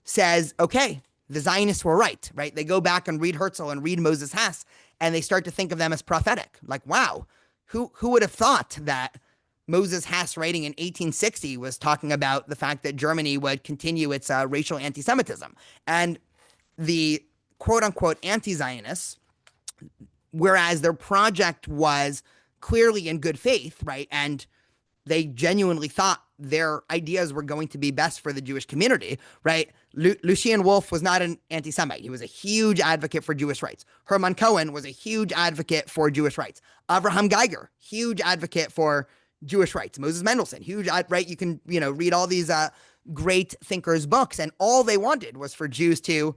says, okay, the Zionists were right? They go back and read Herzl and read Moses Hess, and they start to think of them as prophetic. Like, wow, who would have thought that Moses Hess, writing in 1860, was talking about the fact that Germany would continue its racial anti-Semitism? And the quote-unquote anti-Zionists, whereas their project was clearly in good faith, right, and they genuinely thought their ideas were going to be best for the Jewish community, right? Lucien Wolf was not an anti-Semite. He was a huge advocate for Jewish rights. Hermann Cohen was a huge advocate for Jewish rights. Avraham Geiger, huge advocate for Jewish rights. Moses Mendelssohn, huge, right? You can, read all these great thinkers' books, and all they wanted was for Jews to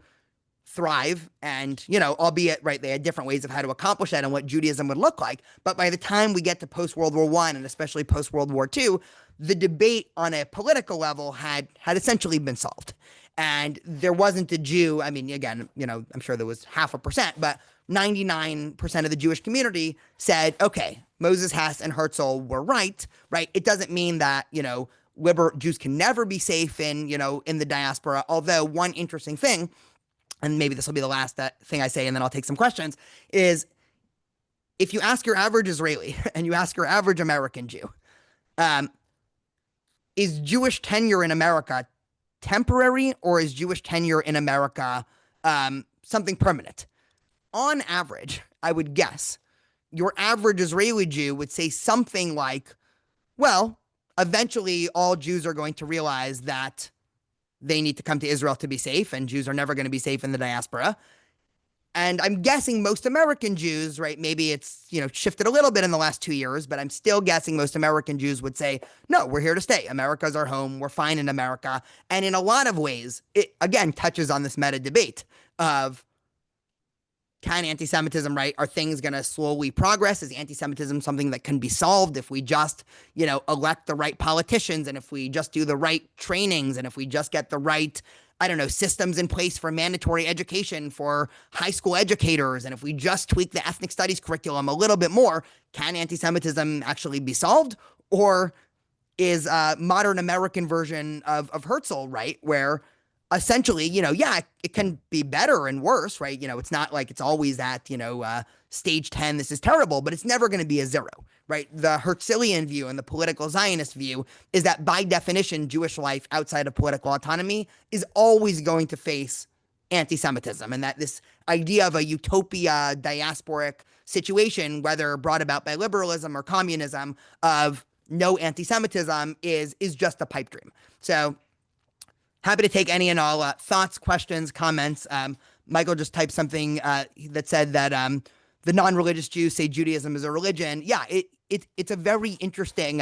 thrive and, albeit, right, they had different ways of how to accomplish that and what Judaism would look like. But by the time we get to post-World War I and especially post-World War II, the debate on a political level had essentially been solved. And there wasn't a Jew, I mean, again, I'm sure there was 0.5%, but 99% of the Jewish community said, okay, Moses Hess and Herzl were right? It doesn't mean that, Jews can never be safe in the diaspora. Although one interesting thing, and maybe this will be the last thing I say, and then I'll take some questions, is if you ask your average Israeli and you ask your average American Jew, is Jewish tenure in America temporary, or is Jewish tenure in America something permanent? On average, I would guess your average Israeli Jew would say something like, well, eventually all Jews are going to realize that they need to come to Israel to be safe, and Jews are never going to be safe in the diaspora. And I'm guessing most American Jews, right, maybe it's, shifted a little bit in the last 2 years, but I'm still guessing most American Jews would say, no, we're here to stay. America's our home. We're fine in America. And in a lot of ways, it, again, touches on this meta debate of, can anti-Semitism, right, are things going to slowly progress? Is anti-Semitism something that can be solved if we just, elect the right politicians, and if we just do the right trainings, and if we just get the right, systems in place for mandatory education for high school educators, and if we just tweak the ethnic studies curriculum a little bit more, can anti-Semitism actually be solved? Or is a modern American version of Herzl, right, where essentially, it can be better and worse, right? It's not like it's always at, stage 10, this is terrible, but it's never going to be a zero, right? The Herzlian view and the political Zionist view is that by definition, Jewish life outside of political autonomy is always going to face anti-Semitism, and that this idea of a utopia diasporic situation, whether brought about by liberalism or communism, of no anti-Semitism is just a pipe dream. So happy to take any and all thoughts, questions, comments. Michael just typed something that said that the non-religious Jews say Judaism is a religion. Yeah, it's a very interesting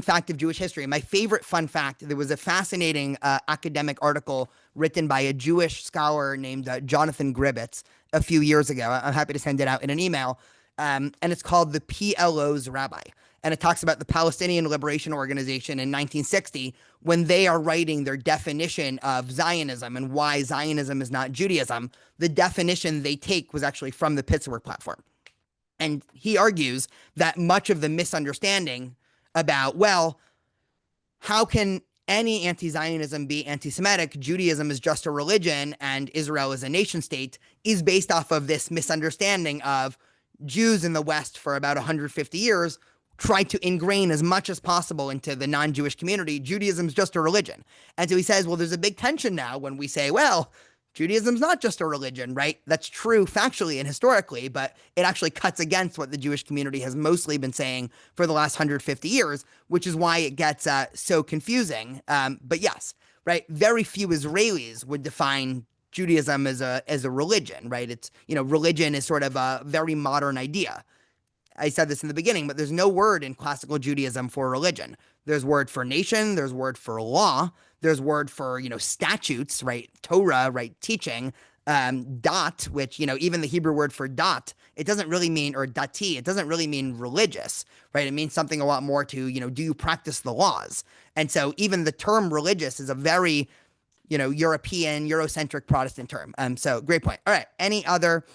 fact of Jewish history. My favorite fun fact: there was a fascinating academic article written by a Jewish scholar named Jonathan Gribetz a few years ago. I'm happy to send it out in an email. and it's called the PLO's Rabbi. And it talks about the Palestinian Liberation Organization in 1960 when they are writing their definition of Zionism and why Zionism is not Judaism. The definition they take was actually from the Pittsburgh Platform. And he argues that much of the misunderstanding about, well, how can any anti-Zionism be anti-Semitic? Judaism is just a religion and Israel is a nation state, is based off of this misunderstanding of Jews in the West for about 150 years tried to ingrain as much as possible into the non-Jewish community. Judaism is just a religion. And so he says, well, there's a big tension now when we say, well, Judaism's not just a religion, right? That's true factually and historically, but it actually cuts against what the Jewish community has mostly been saying for the last 150 years, which is why it gets so confusing. But yes, right, very few Israelis would define Judaism as a religion, right? It's, religion is sort of a very modern idea. I said this in the beginning, but there's no word in classical Judaism for religion. There's word for nation, there's word for law, there's word for, statutes, right? Torah, right? Teaching, dot, which, even the Hebrew word for dot, it doesn't really mean, or dati, it doesn't really mean religious, right? It means something a lot more to, do you practice the laws? And so even the term religious is a very, European, Eurocentric Protestant term. So great point. All right. Any other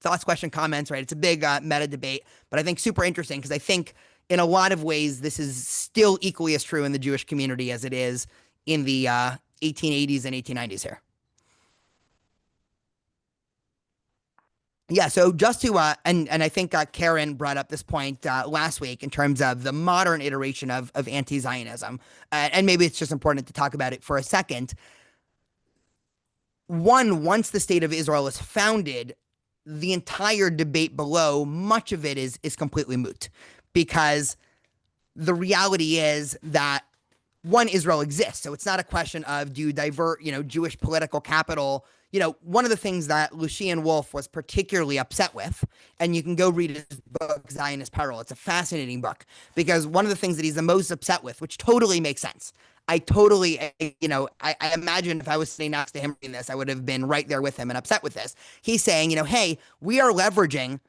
thoughts, question, comments, right? It's a big meta debate, but I think super interesting because I think in a lot of ways, this is still equally as true in the Jewish community as it is in the 1880s and 1890s here. Yeah, so just to, and I think Karen brought up this point last week in terms of the modern iteration of anti-Zionism, and maybe it's just important to talk about it for a second. Once the state of Israel is founded, the entire debate below, much of it is completely moot because the reality is that one, Israel exists. So it's not a question of do you divert, Jewish political capital. One of the things that Lucian Wolff was particularly upset with, and you can go read his book, Zionist Peril. It's a fascinating book because one of the things that he's the most upset with, which totally makes sense. I totally, I imagine if I was sitting next to him reading this, I would have been right there with him and upset with this. He's saying, hey, we are leveraging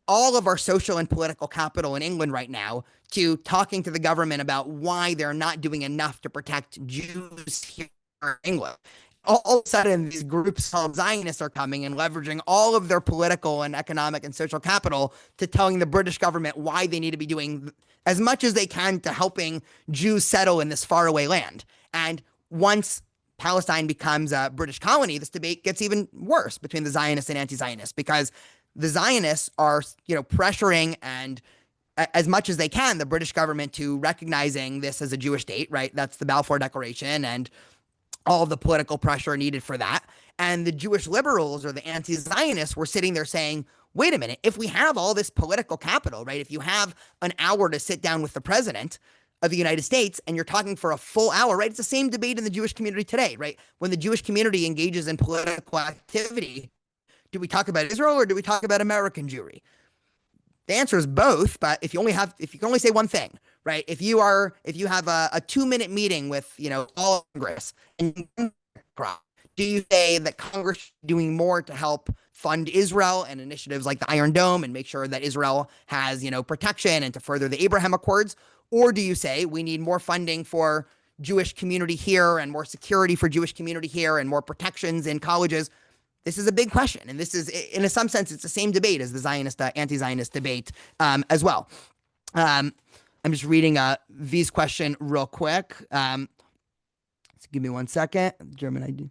all of our social and political capital in England right now to talking to the government about why they're not doing enough to protect Jews here in England. All of a sudden, these groups called Zionists are coming and leveraging all of their political and economic and social capital to telling the British government why they need to be doing as much as they can to helping Jews settle in this faraway land. And once Palestine becomes a British colony, this debate gets even worse between the Zionists and anti-Zionists because the Zionists are, pressuring and as much as they can, the British government to recognizing this as a Jewish state, right? That's the Balfour Declaration and all of the political pressure needed for that. And the Jewish liberals or the anti-Zionists were sitting there saying, wait a minute, if we have all this political capital, right? If you have an hour to sit down with the president of the United States and you're talking for a full hour, right? It's the same debate in the Jewish community today, right? When the Jewish community engages in political activity, do we talk about Israel or do we talk about American Jewry? The answer is both, but if you can only say one thing, right? If you have a 2-minute meeting with, all Congress and do you say that Congress is doing more to help fund Israel and initiatives like the Iron Dome and make sure that Israel has, protection and to further the Abraham Accords? Or do you say we need more funding for Jewish community here and more security for Jewish community here and more protections in colleges? This is a big question. And this is, in some sense, it's the same debate as the Zionist, anti-Zionist debate as well. I'm just reading V's question real quick. So give me 1 second. German ID.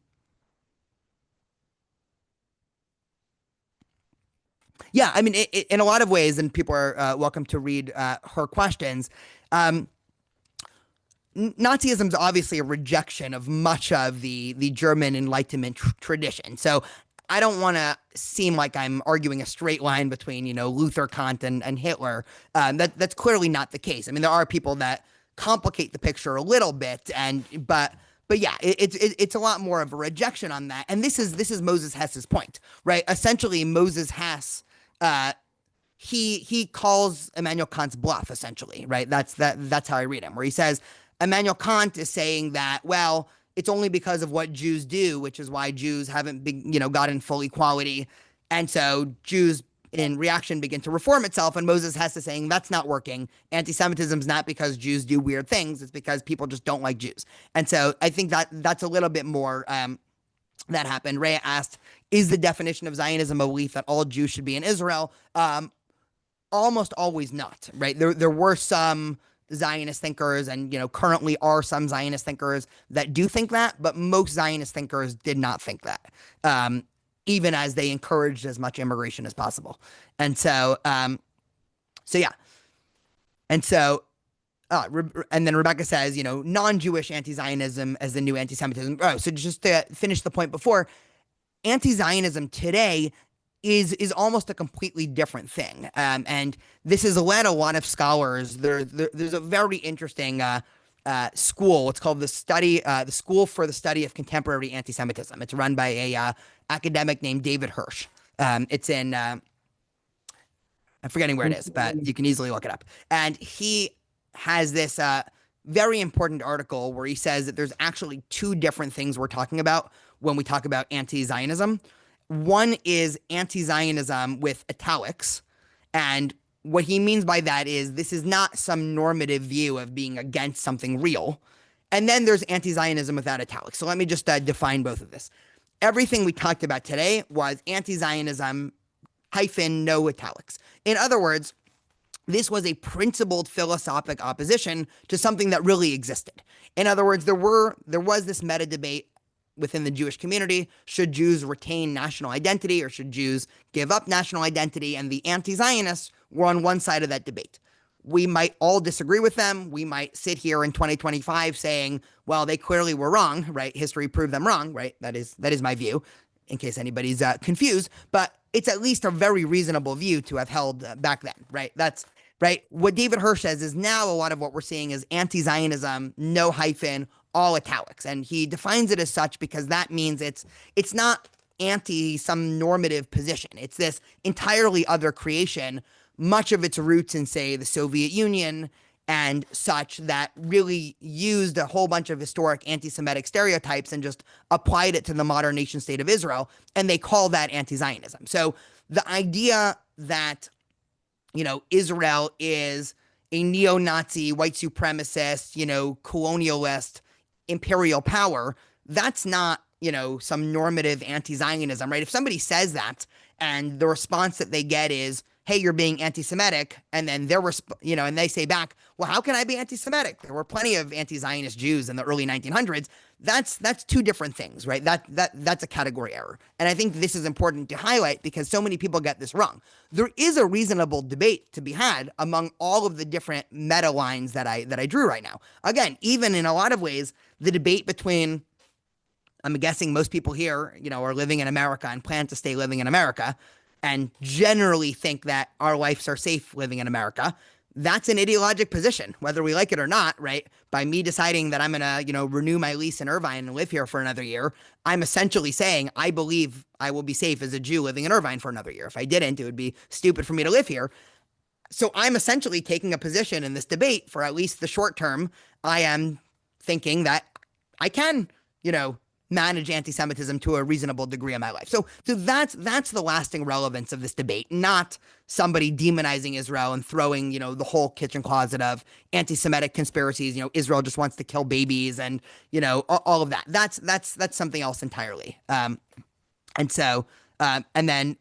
Yeah, I mean, in a lot of ways, and people are welcome to read her questions. Nazism is obviously a rejection of much of the German Enlightenment tradition. So I don't want to seem like I'm arguing a straight line between, Luther, Kant, and Hitler. That's clearly not the case. I mean, there are people that complicate the picture a little bit, but yeah, it's a lot more of a rejection on that. And this is Moses Hess's point, right? Essentially, Moses Hess, he calls Immanuel Kant's bluff, essentially, right? That's how I read him, where he says Immanuel Kant is saying that, well, it's only because of what Jews do, which is why Jews haven't been, gotten full equality. And so Jews in reaction, begin to reform itself. And Moses Hess is saying that's not working. Anti-Semitism is not because Jews do weird things. It's because people just don't like Jews. And so I think that that's a little bit more that happened. Rhea asked, is the definition of Zionism a belief that all Jews should be in Israel? Almost always not, right? There were some Zionist thinkers, and currently are some Zionist thinkers that do think that, but most Zionist thinkers did not think that, even as they encouraged as much immigration as possible. And so, yeah, and so. And then Rebecca says, non-Jewish anti-Zionism as the new anti-Semitism. Oh, so just to finish the point before, anti-Zionism today is almost a completely different thing. And this has led a lot of scholars. There's a very interesting school. It's called the School for the Study of Contemporary Anti-Semitism. It's run by a academic named David Hirsch. It's in I'm forgetting where it is, but you can easily look it up. And he has this very important article where he says that there's actually two different things we're talking about when we talk about anti-Zionism. One is anti-Zionism with italics, and what he means by that is this is not some normative view of being against something real. And then there's anti-Zionism without italics. So let me just define both of this. Everything we talked about today was anti-Zionism hyphen no italics. In other words, this was a principled philosophic opposition to something that really existed. In other words, there was this meta debate within the Jewish community. Should Jews retain national identity, or should Jews give up national identity? And the anti-Zionists were on one side of that debate. We might all disagree with them. We might sit here in 2025 saying, well, they clearly were wrong, right? History proved them wrong, right? That is my view, in case anybody's confused. But it's at least a very reasonable view to have held back then, right? That's right. What David Hirsch says is now a lot of what we're seeing is anti-Zionism, no hyphen, all italics. And he defines it as such because that means it's not anti some normative position. It's this entirely other creation, much of its roots in, say, the Soviet Union and such, that really used a whole bunch of historic anti-Semitic stereotypes and just applied it to the modern nation state of Israel. And they call that anti-Zionism. So the idea that Israel is a neo-Nazi, white supremacist, colonialist, imperial power, that's not, some normative anti-Zionism, right? If somebody says that and the response that they get is, hey, you're being anti-Semitic, and then and they say back, well, how can I be anti-Semitic? There were plenty of anti-Zionist Jews in the early 1900s. That's two different things, right? That's a category error. And I think this is important to highlight because so many people get this wrong. There is a reasonable debate to be had among all of the different meta lines that I drew right now. Again, even in a lot of ways, the debate between, I'm guessing most people here, are living in America and plan to stay living in America and generally think that our lives are safe living in America. That's an ideologic position, whether we like it or not, right? By me deciding that I'm going to, renew my lease in Irvine and live here for another year, I'm essentially saying I believe I will be safe as a Jew living in Irvine for another year. If I didn't, it would be stupid for me to live here. So I'm essentially taking a position in this debate for at least the short term. I am thinking that I can, manage anti-Semitism to a reasonable degree in my life. So that's the lasting relevance of this debate, not somebody demonizing Israel and throwing, the whole kitchen closet of anti-Semitic conspiracies. Israel just wants to kill babies and, all of that. That's something else entirely. And then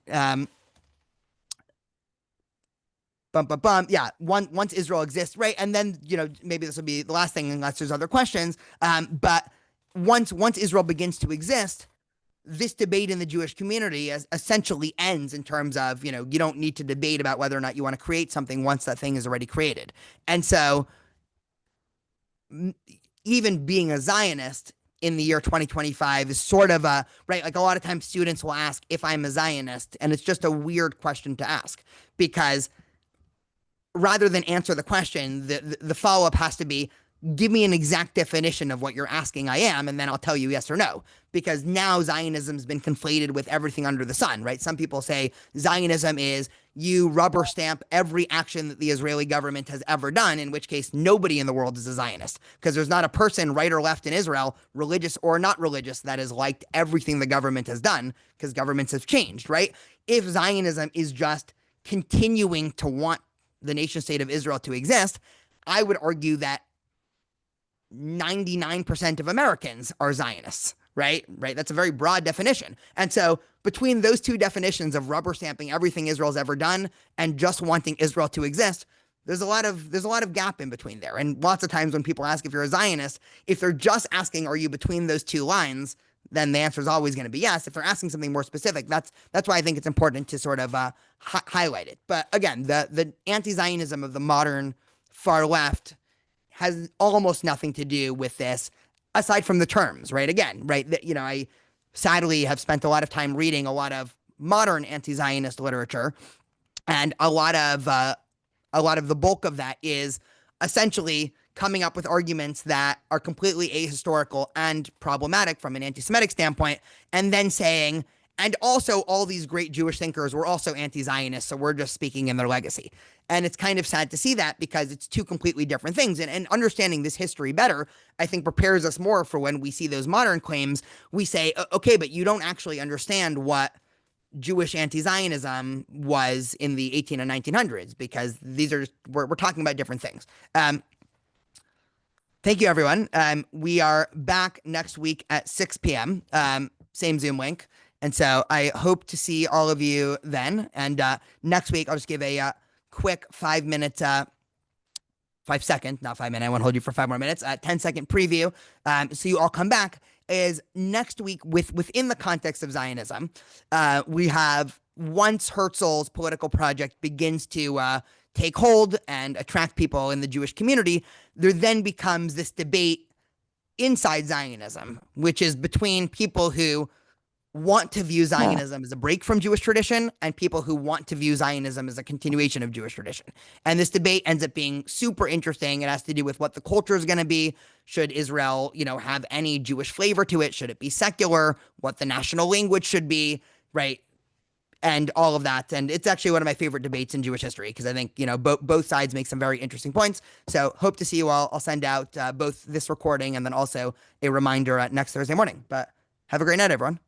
yeah, once Israel exists, right? And then, maybe this will be the last thing unless there's other questions. But once Israel begins to exist, this debate in the Jewish community essentially ends in terms of, you don't need to debate about whether or not you want to create something once that thing is already created. And so even being a Zionist in the year 2025 is sort of right, like a lot of times students will ask if I'm a Zionist, and it's just a weird question to ask because rather than answer the question, the follow-up has to be, give me an exact definition of what you're asking I am, and then I'll tell you yes or no. Because now Zionism's been conflated with everything under the sun, right? Some people say Zionism is you rubber stamp every action that the Israeli government has ever done, in which case nobody in the world is a Zionist. Because there's not a person, right or left in Israel, religious or not religious, that has liked everything the government has done, because governments have changed, right? If Zionism is just continuing to want the nation state of Israel to exist, I would argue that 99% of Americans are Zionists, right? Right. That's a very broad definition. And so between those two definitions of rubber stamping everything Israel's ever done and just wanting Israel to exist, there's a lot of gap in between there. And lots of times when people ask if you're a Zionist, if they're just asking, are you between those two lines, then the answer is always going to be yes. If they're asking something more specific, that's why I think it's important to sort of highlight it. But again, the anti-Zionism of the modern far left has almost nothing to do with this, aside from the terms, right? Again, right? I sadly have spent a lot of time reading a lot of modern anti-Zionist literature, and a lot of the bulk of that is essentially coming up with arguments that are completely ahistorical and problematic from an anti-Semitic standpoint, and then saying, and also all these great Jewish thinkers were also anti-Zionist, so we're just speaking in their legacy. And it's kind of sad to see that because it's two completely different things. And understanding this history better, I think, prepares us more for when we see those modern claims. We say, okay, but you don't actually understand what Jewish anti-Zionism was in the 18 and 1900s, because we're talking about different things. Thank you, everyone. We are back next week at 6 p.m., same Zoom link. And so I hope to see all of you then. And next week, I'll just give a quick 5 minute, 5 second, not 5 minute. I won't hold you for 5 more minutes. 10-second preview. So you all come back. Is next week within the context of Zionism, we have, once Herzl's political project begins to take hold and attract people in the Jewish community, there then becomes this debate inside Zionism, which is between people who want to view Zionism as a break from Jewish tradition and people who want to view Zionism as a continuation of Jewish tradition. And this debate ends up being super interesting. It has to do with what the culture is going to be. Should Israel, have any Jewish flavor to it? Should it be secular? What the national language should be, right? And all of that. And it's actually one of my favorite debates in Jewish history, because I think, both sides make some very interesting points. So hope to see you all. I'll send out both this recording and then also a reminder next Thursday morning. But have a great night, everyone.